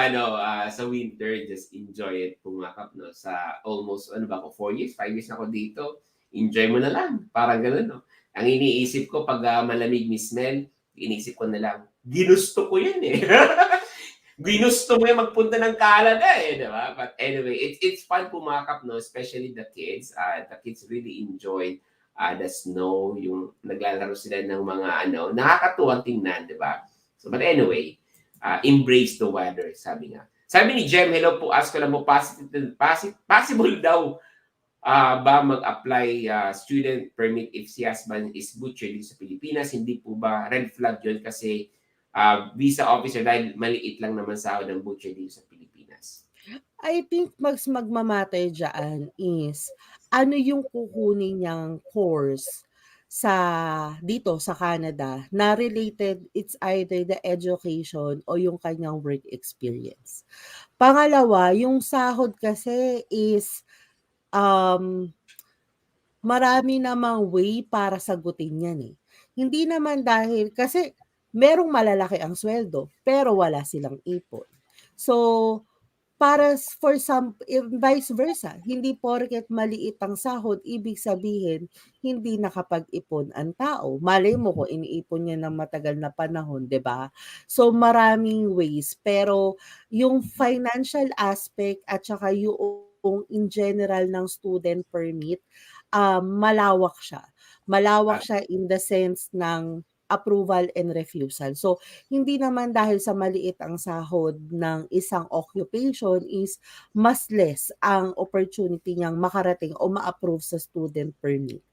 sa winter, just enjoy it, pumakap, no? Sa almost, 4 years, 5 years na ako dito. Enjoy mo na lang. Parang ganun, no? Ang iniisip ko, pag malamig, Miss Mel, iniisip ko na lang, ginusto ko yan eh. Ginusto mo yung magpunta ng Canada eh, di ba? But anyway, it's fun pumakap, no? Especially the kids. The kids really enjoy the snow, yung naglalaro sila ng mga nakakatuwang tingnan, di ba? So, but anyway, embrace the weather, sabi nga. Sabi ni Jem, hello po, ask ko lang po, possible daw ba mag-apply student permit if si husband is butcher sa Pilipinas? Hindi po ba red flag yun kasi visa officer dahil maliit lang naman sahod ng butcher dito sa Pilipinas? I think mas magma-matter diyaan is ano yung kukunin niyang course dito sa Canada na related, it's either the education o yung kanyang work experience. Pangalawa, yung sahod kasi is, um, marami namang way para sagutin yan, eh. Hindi naman dahil kasi merong malalaki ang sweldo, pero wala silang ipon. So, for some vice versa, hindi porket maliit ang sahod, ibig sabihin hindi nakapag-ipon ang tao. Malay mo kung iniipon niya ng matagal na panahon, 'di ba? So, maraming ways, pero yung financial aspect at saka yung in general ng student permit, malawak siya. Malawak Ah, siya in the sense ng approval and refusal. So, hindi naman dahil sa maliit ang sahod ng isang occupation is mas less ang opportunity niyang makarating o ma-approve sa student permit.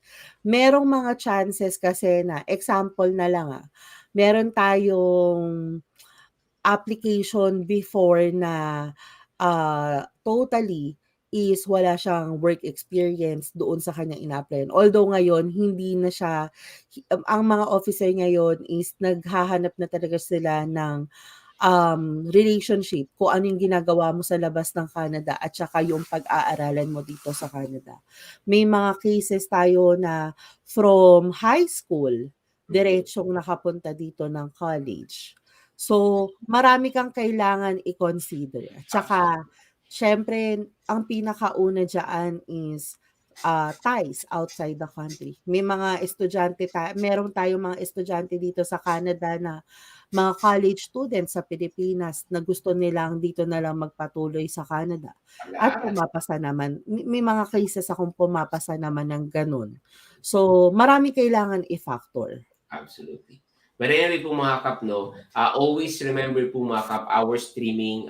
Merong mga chances kasi na, example na lang meron tayong application before na totally is wala siyang work experience doon sa kanyang ina-applyan. Although ngayon hindi na siya, ang mga officer ngayon is naghahanap na talaga sila ng relationship kung ano yung ginagawa mo sa labas ng Canada at saka yung pag-aaralan mo dito sa Canada. May mga cases tayo na from high school, diretsong nakapunta dito ng college. So, marami kang kailangan i-consider. At saka, syempre, ang pinakauna dyan is ties outside the country. May mga estudyante, meron tayong mga estudyante dito sa Canada na mga college students sa Pilipinas na gusto nilang dito na lang magpatuloy sa Canada. At wala. pumapasa naman. May mga cases akong pumapasa naman ng ganun. So, marami kailangan i-factor. Absolutely. But anyway po mga kap, no, always remember po mga kap, our streaming,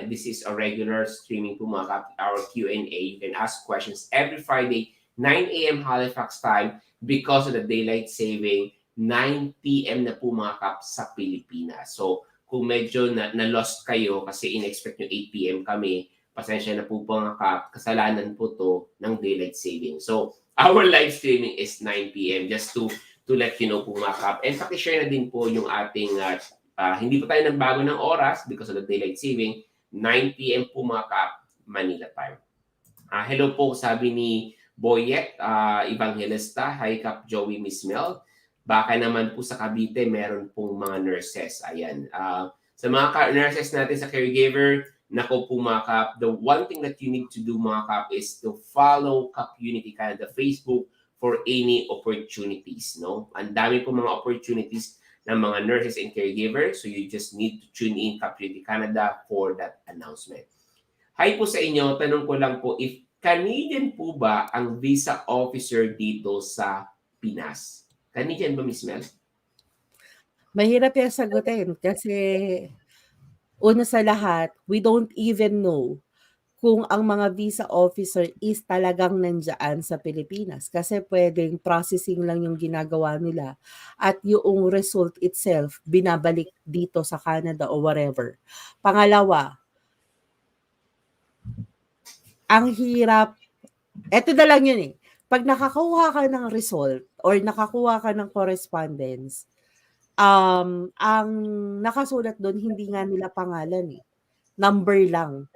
this is a regular streaming po mga kap, our Q&A. You can ask questions every Friday, 9 a.m. Halifax time because of the daylight saving, 9 p.m. na po mga kap sa Pilipinas. So, kung medyo na-lost kayo kasi in-expect nyo 8 p.m. kami, pasensya na po mga kap, kasalanan po to ng daylight saving. So, our live streaming is 9 p.m. just to let you know po mga kap. And pakishare na din po yung ating, hindi po tayo nagbago ng oras because of the daylight saving, 9 p.m. po mga kap, Manila time. Hello po, sabi ni Boyet Evangelista. Hi Kap Joey, Miss Mel. Baka naman po sa Cavite, meron pong mga nurses. Ayan. Sa mga nurses natin sa caregiver, nako po mga kap, the one thing that you need to do mga kap is to follow KAP Unity Canada Facebook for any opportunities, no? Ang dami po mga opportunities ng mga nurses and caregivers, so you just need to tune in KAP Unity Canada for that announcement. Hi po sa inyo, tanong ko lang po, if Canadian po ba ang visa officer dito sa Pinas? Canadian ba, Miss Mel? Mahirap yung sagutin kasi una sa lahat, we don't even know kung ang mga visa officer is talagang nandiyan sa Pilipinas kasi pwedeng processing lang yung ginagawa nila at yung result itself binabalik dito sa Canada o wherever. Pangalawa, ang hirap, eto na lang yun eh, pag nakakuha ka ng result or nakakuha ka ng correspondence, ang nakasulat doon hindi nga nila pangalan eh, number lang.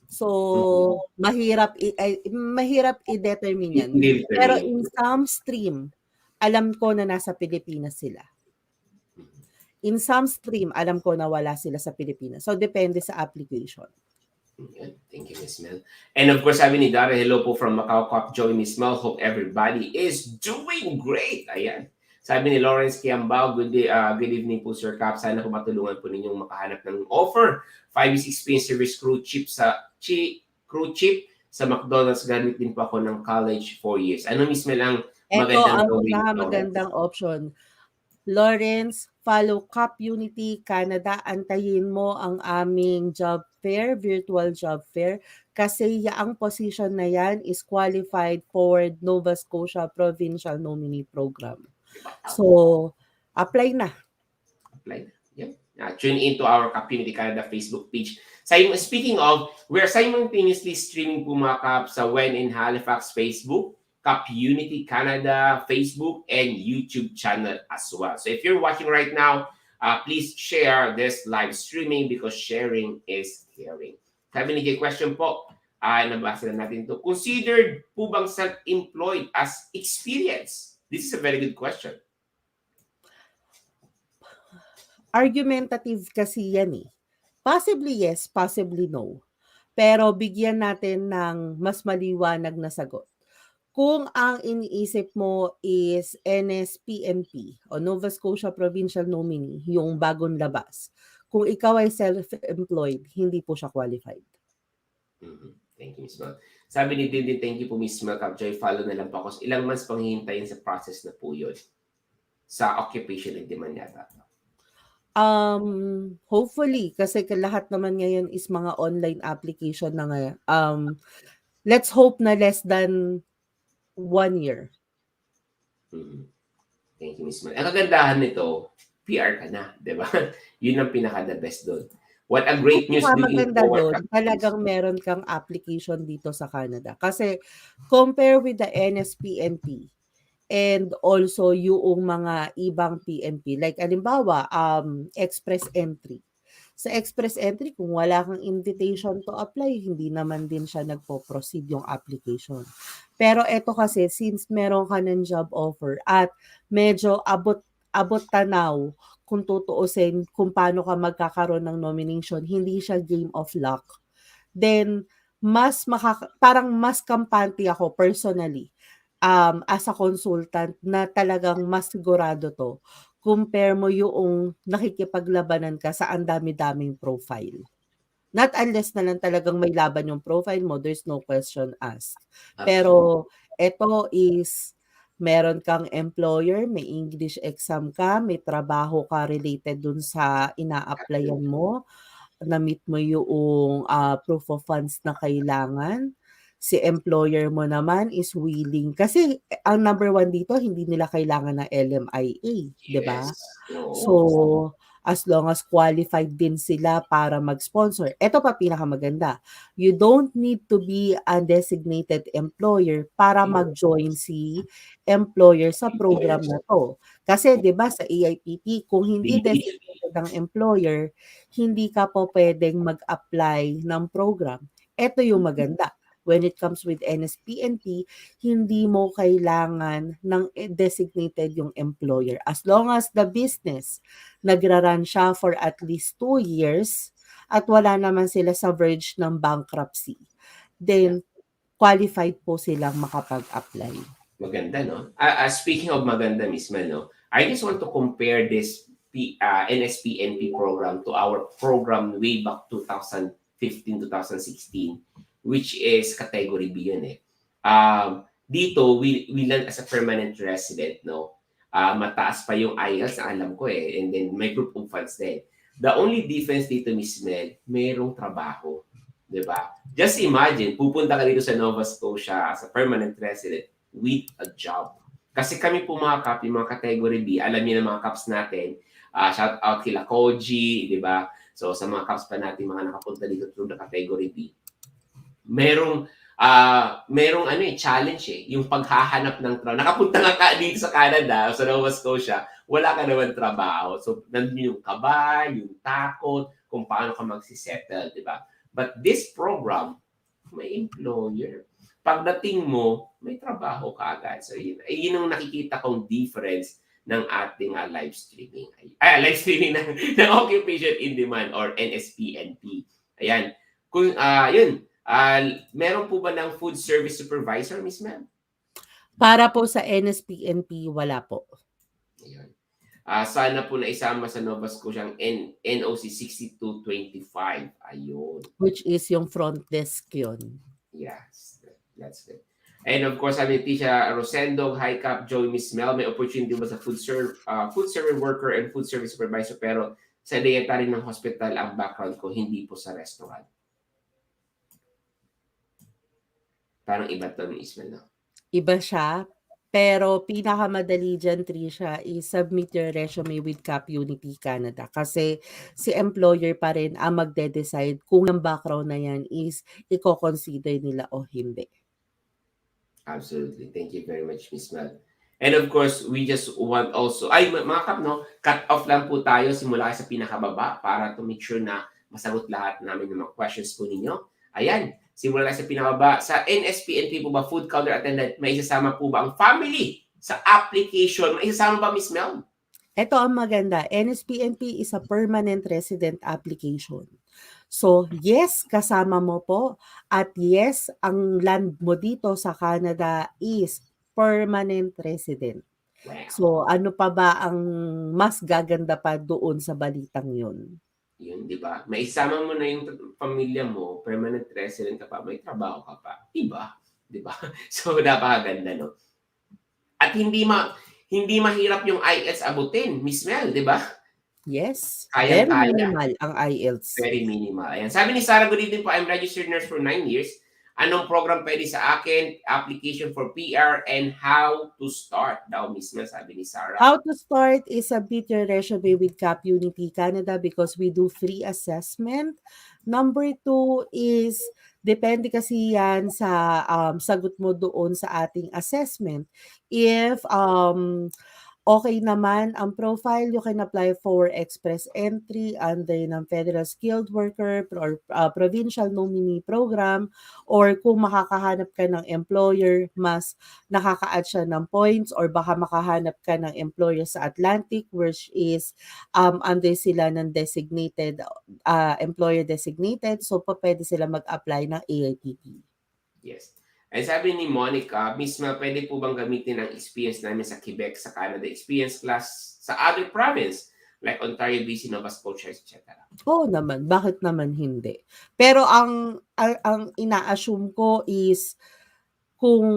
So, mahirap i-determine yan. Pero in some stream, alam ko na nasa Pilipinas sila. In some stream, alam ko na wala sila sa Pilipinas. So, depende sa application. Thank you, Miss Mel. And of course, sabi ni Dara, hello po from Macau, Kap Joey, Miss Mel. Hope everybody is doing great. Ayan. Sabi ni Lawrence Kiambao, good evening po, Sir Kap. Sana po matulungan po ninyong makahanap ng offer. 5 is experience service crew chip sa McDonald's. Graduate din po ako ng college 4 years. Ano, Miss Mel, ang magandang gawin? Ito ang magandang option. Lawrence, follow KAP Unity Canada. Antayin mo ang aming job fair, virtual job fair. Kasi ang position na yan is qualified for Nova Scotia Provincial Nominee Program. So, apply na. apply na. Yeah. Tune into our KAP Unity Canada Facebook page. Speaking of, we're simultaneously streaming po mga Kaps sa When in Halifax Facebook, KAP Unity Canada Facebook, and YouTube channel as well. So if you're watching right now, please share this live streaming because sharing is caring. Have any question po? Nabasa na natin ito. Considered po bang self-employed as experience? This is a very good question. Argumentative kasi yan eh. Possibly yes, possibly no. Pero bigyan natin ng mas maliwanag na sagot. Kung ang iniisip mo is NSPNP o Nova Scotia Provincial Nominee, yung bagong labas, kung ikaw ay self-employed, hindi po siya qualified. Thank you, Miss Mel. Sabi ni Dindin, thank you po, Miss Mel Capjoy. Follow na lang po ako. Ilang months pang hihintayin sa process na po yun? Sa occupation and demand yata. Hopefully, kasi lahat naman ngayon is mga online application na ngayon. Let's hope na less than 1 year. Thank you, Miss Mel. Ang kagandahan nito, PR ka na, di ba? Yun ang pinaka-the best doon. What a great news looking Maganda forward. doon, talagang meron kang application dito sa Canada. Kasi compare with the NSPNP and also yung mga ibang PNP. Like, alimbawa, express entry. Sa express entry, kung wala kang invitation to apply, hindi naman din siya nagpo-proceed yung application. Pero eto kasi, since meron ka ng job offer at medyo abot tanaw kung tutuusin kung paano ka magkakaroon ng nomination, hindi siya game of luck. Then, parang mas kampante ako personally as a consultant na talagang mas sigurado to. Compare mo yung nakikipaglabanan ka sa ang dami-daming profile. Not unless na lang talagang may laban yung profile mo, there's no question asked. Pero ito is meron kang employer, may English exam ka, may trabaho ka related dun sa ina-applyan mo, na-meet mo yung proof of funds na kailangan. Si employer mo naman is willing. Kasi ang number 1 dito, hindi nila kailangan ng LMIA, di ba? So, as long as qualified din sila para mag-sponsor. Ito pa pinakamaganda. You don't need to be a designated employer para mag-join si employer sa program na to. Kasi 'di ba sa AIPP, kung hindi designated ang employer, hindi ka po pwedeng mag-apply ng program. Ito yung maganda. When it comes with NSPNP, hindi mo kailangan ng designated yung employer. As long as the business nagra-run siya for at least 2 years at wala naman sila sa verge ng bankruptcy, then qualified po silang makapag-apply. Maganda, no? Speaking of maganda, Miss Mel, no? I just want to compare this NSPNP program to our program way back 2015-2016, which is category B yun eh. Dito, we learn as a permanent resident, no? Mataas pa yung IELTS, alam ko eh. And then may proof of funds din. The only difference dito, Miss Mel, mayroong trabaho. Diba? Just imagine, pupunta ka dito sa Nova Scotia as a permanent resident with a job. Kasi kami po mga Kap, yung mga category B, alam niyo na mga Kaps natin, shout out kila Koji, di ba? So sa mga Kaps pa natin, mga nakapunta dito through the category B, merong challenge eh, yung paghahanap ng trabaho. Nakapunta nga dito sa Canada, sa Nova Scotia, wala ka naman trabaho. So nandun yung kaba, yung takot, kung paano ka magsisettle, di ba? But this program, may employer. Pagdating mo, may trabaho ka agad. So yun ang nakikita kong difference ng ating live streaming. Live streaming ng Occupation in Demand or NSPNP. Ayan. Kung yun, meron po ba ng food service supervisor, Miss Mel? Para po sa NSPNP, wala po. Ayun. Sana po na isama sa Nova Scotia ang NOC 6225. Ayun. Which is yung front desk yun. Yes, that's it. And of course, sabi ni Tisha Rosendo, hi Kap, Joey, Miss Mel, may opportunity ba sa food service worker and food service supervisor, pero sa dietary ng hospital ang background ko, hindi po sa restaurant. Parang iba to, Miss Mel, no? Iba siya, Pero pinakamadali diyan, Tricia, is submit your resume with KAP Unity Canada kasi si employer pa rin ang magde-decide kung ang background na yan is iko-consider nila o hindi. Absolutely. Thank you very much, Miss Mel. And of course, we just want also, ay mga kap, no, cut off lang po tayo simula sa pinakababa para to make sure na masagot lahat namin ng mga questions po ninyo. Ayan, simula sa pinakababa. Sa NSPNP po ba, food counter attendant, may isasama po ba ang family sa application? May isasama ba, Miss Mel? Ito ang maganda, NSPNP is a permanent resident application. So, yes, kasama mo po. At yes, ang land mo dito sa Canada is permanent resident. Wow. So, ano pa ba ang mas gaganda pa doon sa balitang yun? Yun, di ba? May isama mo na yung pamilya mo, permanent resident ka pa, may trabaho ka pa. Diba? Di ba? So, napakaganda, no? At hindi mahirap yung IELTS abutin, Miss Mel, di ba? Yes, Kayang-kaya. very minimal ang IELTS. Very minimal. Ayan. Sabi ni Sarah, good evening po. I'm registered nurse for 9 years. Anong program pwede sa akin? Application for PR and how to start daw, Miss Mel, sabi ni Sarah. How to start is submit your resume with KAP Unity Canada because we do free assessment. Number 2 is, depende kasi yan sa sagot mo doon sa ating assessment. If okay naman ang profile, you can apply for express entry under ng Federal Skilled Worker or Provincial Nominee Program, or kung makakahanap ka ng employer, mas nakaka-add siya ng points, or baka makahanap ka ng employer sa Atlantic which is under sila ng designated employer designated, so pwede sila mag-apply ng AITP. Yes. Ay sabi ni Monica, Miss Mel, pwede po bang gamitin ang experience namin sa Quebec, sa Canada, experience class sa other province like Ontario, BC, Nova Scotia, etc.? Oo naman, bakit naman hindi? Pero ang ina-assume ko is kung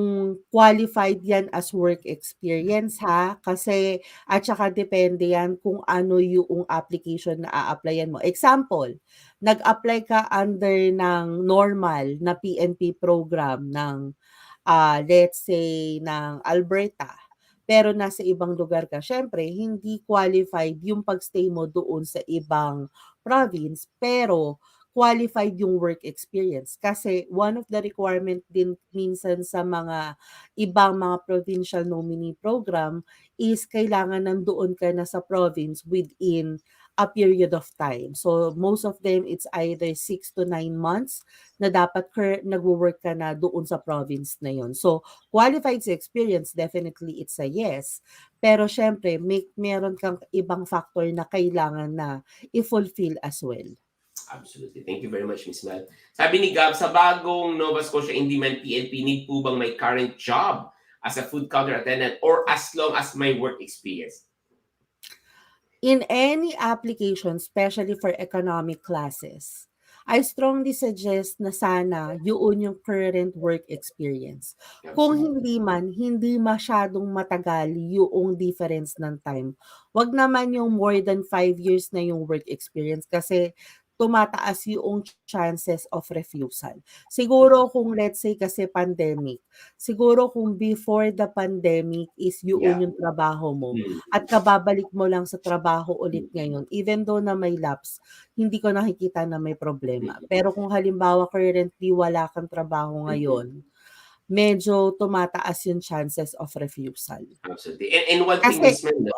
qualified yan as work experience ha, kasi at saka depende yan kung ano yung application na a-applyan mo. Example, nag-apply ka under ng normal na PNP program ng let's say ng Alberta, pero nasa ibang lugar ka, syempre hindi qualified yung pag-stay mo doon sa ibang province, pero qualified yung work experience. Kasi one of the requirement din minsan sa mga ibang mga provincial nominee program is kailangan nandoon ka na sa province within a period of time. So most of them, it's either 6 to 9 months na dapat nagwo-work ka na doon sa province na yon. So qualified sa experience, definitely it's a yes. Pero syempre, meron kang ibang factor na kailangan na i-fulfill as well. Absolutely. Thank you very much, Miss Mel. Sabi ni Gab, sa bagong Nova Scotia Indiman PNP, need po bang may current job as a food counter attendant or as long as may work experience? In any application, especially for economic classes, I strongly suggest na sana yun yung current work experience. Kung hindi man, hindi masyadong matagal yung difference ng time. Wag naman yung more than 5 years na yung work experience kasi tumataas yung chances of refusal. Siguro kung let's say kasi pandemic, siguro kung before the pandemic is yun yung trabaho mo at kababalik mo lang sa trabaho ulit ngayon, even though na may lapse, hindi ko nakikita na may problema. Pero kung halimbawa currently wala kang trabaho ngayon, medyo tumataas yung chances of refusal. Absolutely. And one thing, Kasi Miss Mel,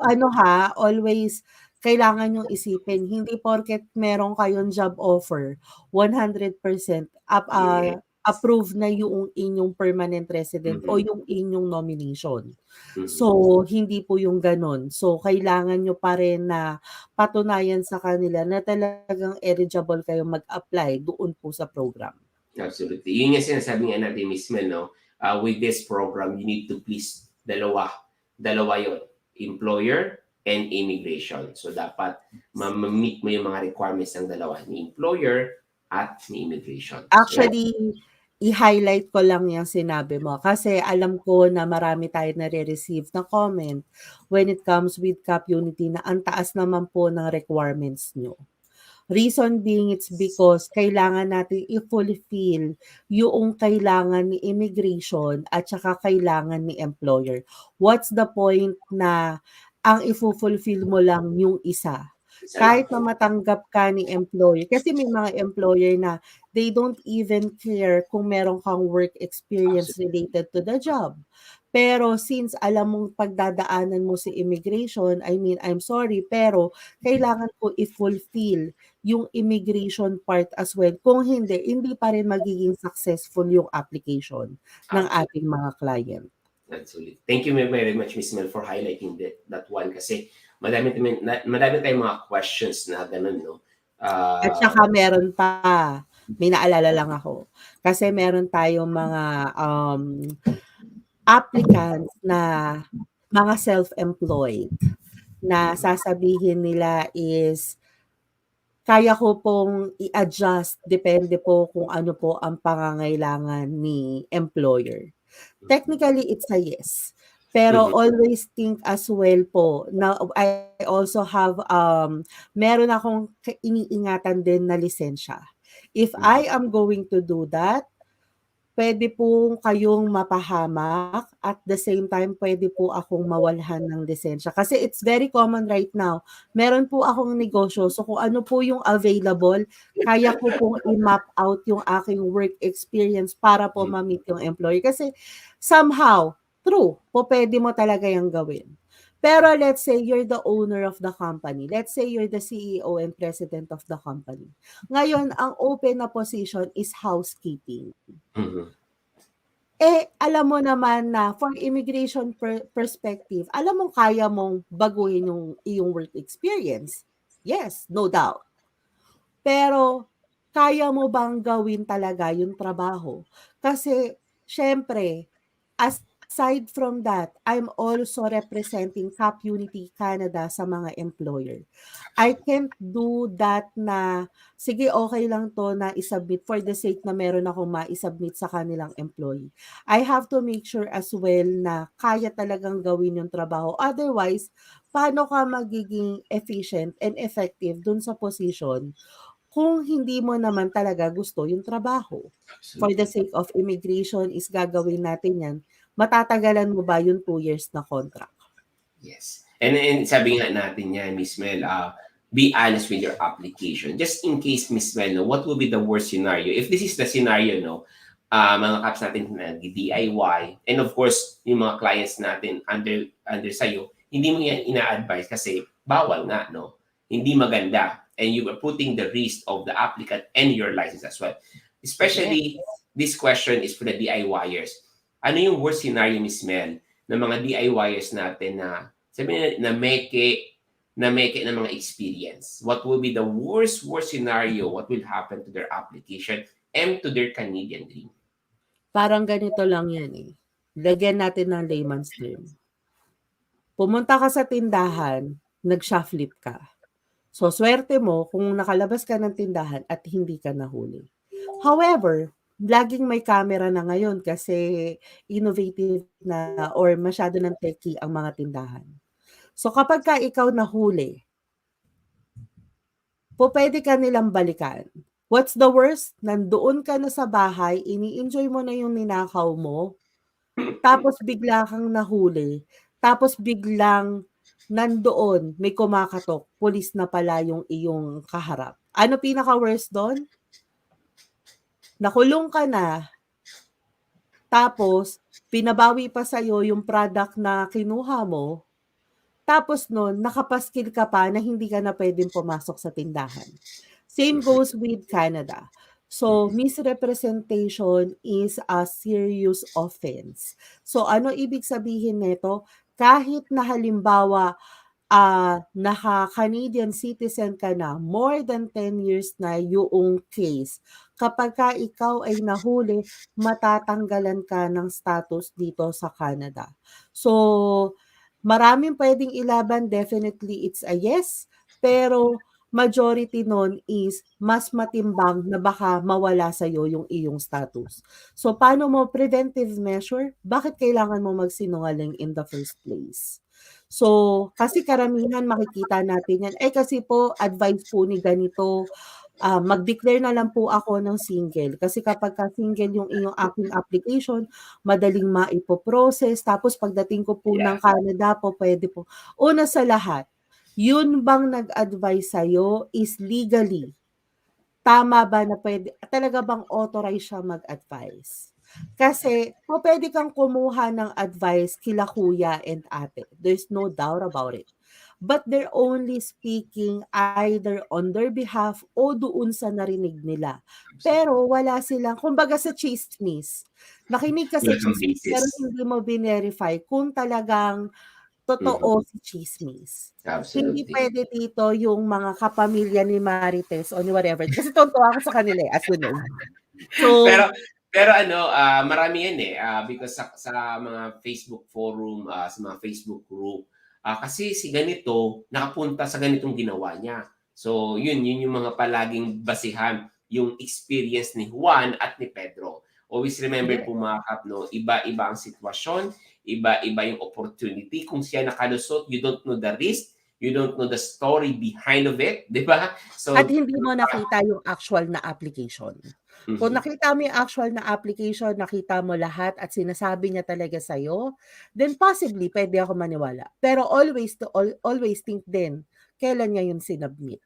always kailangan yung isipin, hindi porket meron kayong job offer, 100% approve na yung inyong permanent resident o yung inyong nomination. So, hindi po yung ganun. So, kailangan nyo pa rin na patunayan sa kanila na talagang eligible kayong mag-apply doon po sa program. Absolutely. Yun yung sinasabi nga natin, Miss Mel, no? With this program, you need to please dalawa yun. Employer and immigration. So, dapat ma-meet mo yung mga requirements ng dalawa, ni employer at ni immigration. Actually, i-highlight ko lang yung sinabi mo kasi alam ko na marami tayo nare-receive na comment when it comes with KAP Unity na ang taas naman po ng requirements nyo. Reason being, it's because kailangan natin i-fulfill yung kailangan ni immigration at saka kailangan ni employer. What's the point na ang ifulfill mo lang yung isa? Isa lang. Kahit na matanggap ka ni employer. Kasi may mga employer na they don't even care kung meron kang work experience related to the job. Pero since alam mong pagdadaanan mo si immigration, I mean, I'm sorry, pero kailangan ko i-fulfill yung immigration part as well. Kung hindi, hindi pa rin magiging successful yung application ng Absolutely. ating mga client. Absolutely. Thank you very much, Miss Mel, for highlighting that one kasi madami tayong mga questions na ganun, no? At saka meron pa, may naalala lang ako. Kasi meron tayong mga applicants na mga self-employed na sasabihin nila is kaya ko pong i-adjust depende po kung ano po ang pangangailangan ni employer. Technically, it's a yes. Pero Mhm. always think as well po na I also have, meron akong iniingatan din na lisensya. If I am going to do that, puwede po kayong mapahamak at the same time puwede po akong mawalhan ng lisensya. Kasi it's very common right now. Meron po akong negosyo, so kung ano po yung available, kaya ko pong i-map out yung aking work experience para po ma-meet yung employer. Kasi somehow, true, pupuwede mo talaga yang gawin. Pero let's say you're the owner of the company. Let's say you're the CEO and president of the company. Ngayon, ang open na position is housekeeping. Mhm. Alam mo naman na from immigration perspective, alam mong kaya mong baguhin yung iyong work experience. Yes, no doubt. Pero kaya mo bang gawin talaga yung trabaho? Kasi siyempre, aside from that, I'm also representing KAP Unity Canada sa mga employer. I can't do that na, sige okay lang 'to na i-submit for the sake na meron akong mai-submit sa kanilang employee. I have to make sure as well na kaya talagang gawin yung trabaho. Otherwise, paano ka magiging efficient and effective dun sa position kung hindi mo naman talaga gusto yung trabaho? For the Absolutely. sake of immigration is gagawin natin yan, matatagalan mo ba yung 2 years na contract? Yes. And sabi nga natin yan, Miss Mel, be honest with your application. Just in case, Miss Mel, no, what will be the worst scenario? If this is the scenario, no, mga caps natin na DIY, and of course, yung mga clients natin under sayo, hindi mo yan ina-advise kasi bawal nga, no? Hindi maganda. And you are putting the risk of the applicant and your license as well. Yes. Especially, this question is for the DIYers. Ano yung worst scenario, Miss Mel, ng mga DIYers natin na sabihin na meke ng mga experience? What will be the worst scenario? What will happen to their application and to their Canadian dream? Parang ganito lang yan, eh. Lagyan natin ng layman's term. Pumunta ka sa tindahan, nag-shoplift ka. So, swerte mo kung nakalabas ka ng tindahan at hindi ka nahuli. However, laging may camera na ngayon kasi innovative na or masyado ng techy ang mga tindahan. So, kapagka ikaw nahuli, pupuwede ka nilang balikan. What's the worst? Nandoon ka na sa bahay, ini-enjoy mo na yung ninakaw mo, tapos bigla kang nahuli, tapos biglang nandoon may kumakatok, pulis na pala yung iyong kaharap. Ano pinaka-worst do'n? Nakulong ka na, tapos pinabawi pa sa'yo yung product na kinuha mo, tapos nun nakapaskil ka pa na hindi ka na puwedeng pumasok sa tindahan. Same goes with Canada. So, misrepresentation is a serious offense. So, ano ibig sabihin nito? Kahit na halimbawa, naka-Canadian citizen ka na, more than 10 years na yung case, kapagka ikaw ay nahuli, matatanggalan ka ng status dito sa Canada. So, maraming puwedeng ilaban, definitely it's a yes, pero majority nun is mas matimbang na baka mawala sa'yo yung iyong status. So, paano mo preventive measure? Bakit kailangan mo magsinungaling in the first place? So, kasi karamihan makikita natin yan, kasi po advice po ni ganito, mag-declare na lang po ako ng single. Kasi kapagka single yung iyong aking application, madaling maipo-process, tapos pagdating ko po ng Yeah. Canada po puwede po. Una sa lahat, yun bang nag-advice sa'yo is legally, tama ba na talaga bang authorized siya mag-advice? Kasi pupuwede kang kumuha ng advice kila kuya and ate, there's no doubt about it. But they're only speaking either on their behalf o doon sa narinig nila. Pero wala silang kumbaga sa tsismis, makinig ka sa Walang tsismis pero basis. hindi mo verify kung talagang Mhm. totoo si tsismis. Hindi Absolutely. puwede dito yung mga kapamilya ni Marites o ni whatever, kasi tuwang-tuwa ako sa kanila, as you know. So Pero ano, marami yan eh, because sa mga Facebook forum, sa mga Facebook group, kasi si ganito nakapunta sa ganitong ginawa niya. So yun yung mga palaging basihan, yung experience ni Juan at ni Pedro. Always remember yes. po mga kap, no, iba-iba ang sitwasyon, iba-iba yung opportunity. Kung siya nakalusot, you don't know the risk, you don't know the story behind of it, di ba? At So, hindi mo nakita yung actual na application. Kung mhm. nakita mo yung actual na application, nakita mo lahat at sinasabi niya talaga sa'yo, then possibly puwede ako maniwala. Pero always think din, kailan niya yun sinubmit.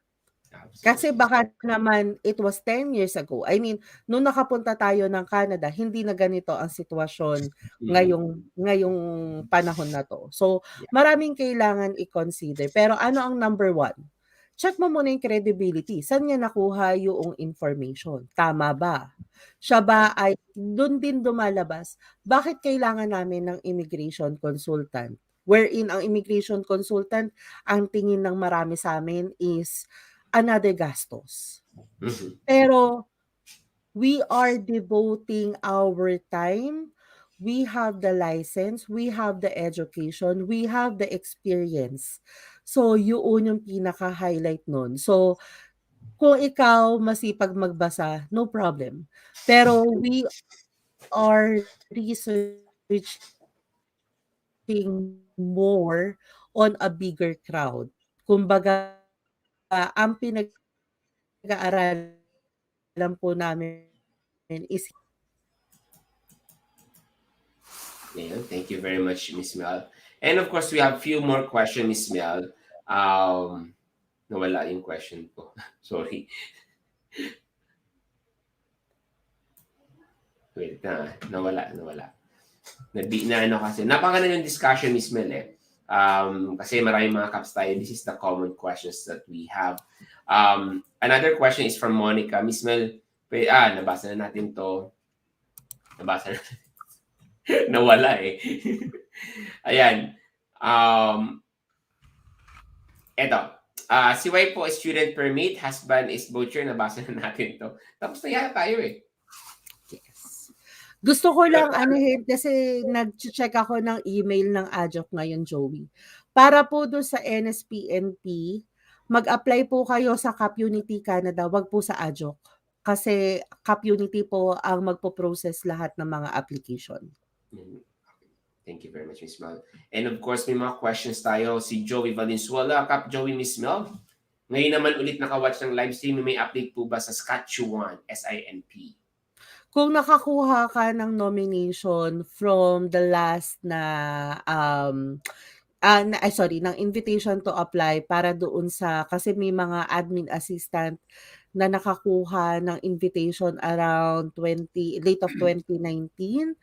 Kasi Absolutely. baka naman it was 10 years ago. I mean, nung nakapunta tayo ng Canada, hindi na ganito ang sitwasyon Mhm. ngayong panahon na 'to. So, maraming kailangan i-consider. Pero ano ang number one? Check mo muna yung credibility. Saan niya nakuha yung information? Tama ba? Siya ba ay dun din lumalabas, bakit kailangan namin ng immigration consultant? Wherein ang immigration consultant, ang tingin ng marami sa'min is another gastos. Mhm. Pero we are devoting our time, we have the license, we have the education, we have the experience. So, yun yung pinaka-highlight nun. So, kung ikaw masipag magbasa, no problem. Pero we are researching more on a bigger crowd. Kumbaga, ang pinag-aaralan po namin is Yeah, thank you very much, Miss Mel. And of course, we have few more questions, Miss Mel. Um, nawala yung question ko. Sorry. Wait nawala. Ano kasi. Napakaganda yung discussion, Miss Mel eh. Kasi maraming mga caps tayo. This is the common questions that we have. Another question is from Monica. Miss Mel, nabasa na natin to. Nabasa na. Nawala eh. Ayan. Eto. Si wife po is student permit, husband is butcher, nabasa na natin to. Tapos na yata tayo eh. yes. Gusto ko lang anuhin kasi nagche-check ako ng email ng AJOC ngayon, Joey. Para po dun sa NSPNP, mag-apply po kayo sa KAP Unity Canada, wag po sa AJOC. Kasi KAP Unity po ang magpo-process lahat ng mga application. Mhm. Thank you very much, Miss Mel. And of course, may mga questions tayo. Si Joey Valenzuela, Kap Joey, Miss Mel. Ngayon naman ulit nakawatch ng live stream, may update po ba sa Saskatchewan, SINP? Kung nakakuha ka ng nomination from the last na, ng invitation to apply para doon sa kasi may mga admin assistant na nakakuha ng invitation around late of 2019.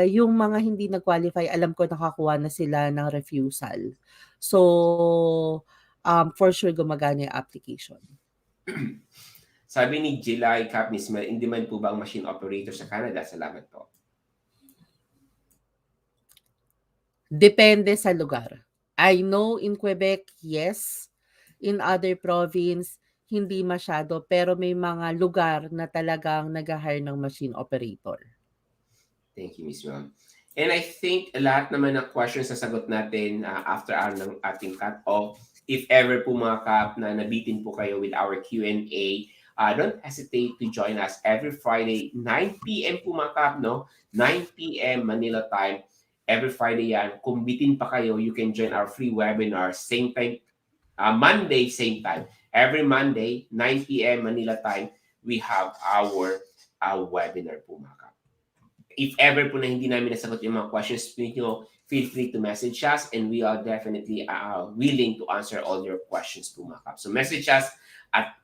Yung mga hindi nag-qualify, alam ko nakakuha na sila ng refusal. So, for sure gumagana yung application. Sabi ni July Cap, Miss Mel, in demand po ba ang machine operator sa Canada? Salamat po. Depende sa lugar. I know in Quebec, yes. In other province, hindi masyado. Pero may mga lugar na talagang nag-hire ng machine operator. Thank you, Miss Mel. And I think lahat naman ng questions na sagot natin after ng ating cut-off. If ever po mga Kap na nabitin po kayo with our Q&A, don't hesitate to join us every Friday, 9 p.m. po mga Kap, no? 9 p.m. Manila time. Every Friday yan. Kung bitin pa kayo, you can join our free webinar. Same time, Monday, same time. Every Monday, 9 p.m. Manila time, we have our webinar po mga kap. If ever po na hindi namin nasagot yung mga questions niyo, feel free to message us and we are definitely willing to answer all your questions po mga kap. So message us at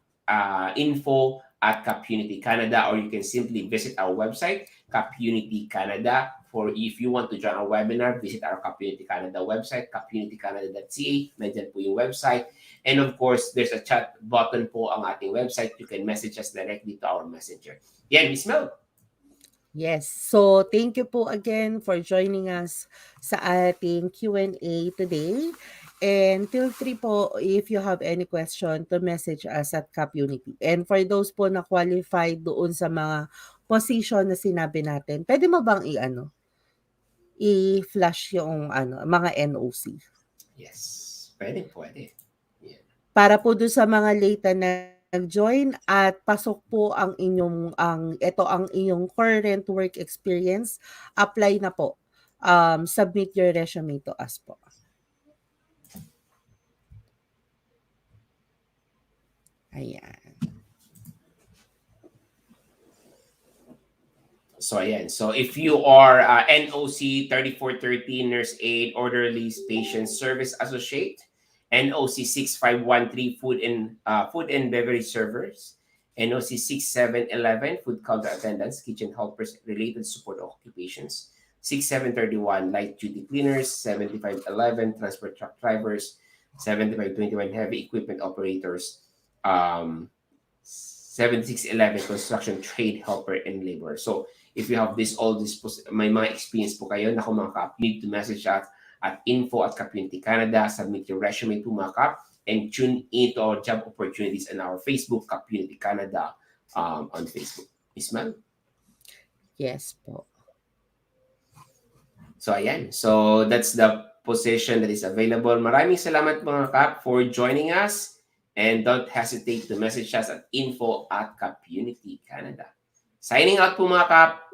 info@KAP Unity Canada, or you can simply visit our website, KAP Unity Canada. For if you want to join our webinar, visit our KAP Unity Canada website, kapunitycanada.ca. Nandiyan po yung website. And of course, there's a chat button po ang ating website. You can message us directly to our messenger. Yan, Miss Mel. Yes. So, thank you po again for joining us sa ating Q&A today. And feel free po if you have any question to message us at KAP Unity. And for those po na qualified doon sa mga position na sinabi natin, pwede mo bang i-flash yung mga NOC? Yes. Pwede. Yeah. Para po doon sa mga late na nag-join at pasok po ang inyong current work experience, apply na po. Submit your resume to us po. Ayan. So, ayan. So, if you are NOC 3413 Nurse Aide, Orderlies, Patient Service Associate, NOC 6513 Food and Beverage Servers, NOC 6711 Food Counter Attendants, Kitchen Helpers, Related Support Occupations, 6731 Light Duty Cleaners, 7511 Transport Truck Drivers, 7521 Heavy Equipment Operators, 7611 Construction Trade Helper and Labor. So, if you have all this, may mga experience po kayo, naku mga kap, you need to message us at info@KAP Unity Canada, submit your resume to mga kap, and tune into our job opportunities on our Facebook, KAP Unity Canada, on Facebook. Miss Mel? Yes po. So, ayan. So, that's the position that is available. Maraming salamat mga kap for joining us. And don't hesitate to message us at info@KAP Unity Canada. Signing out po mga kap.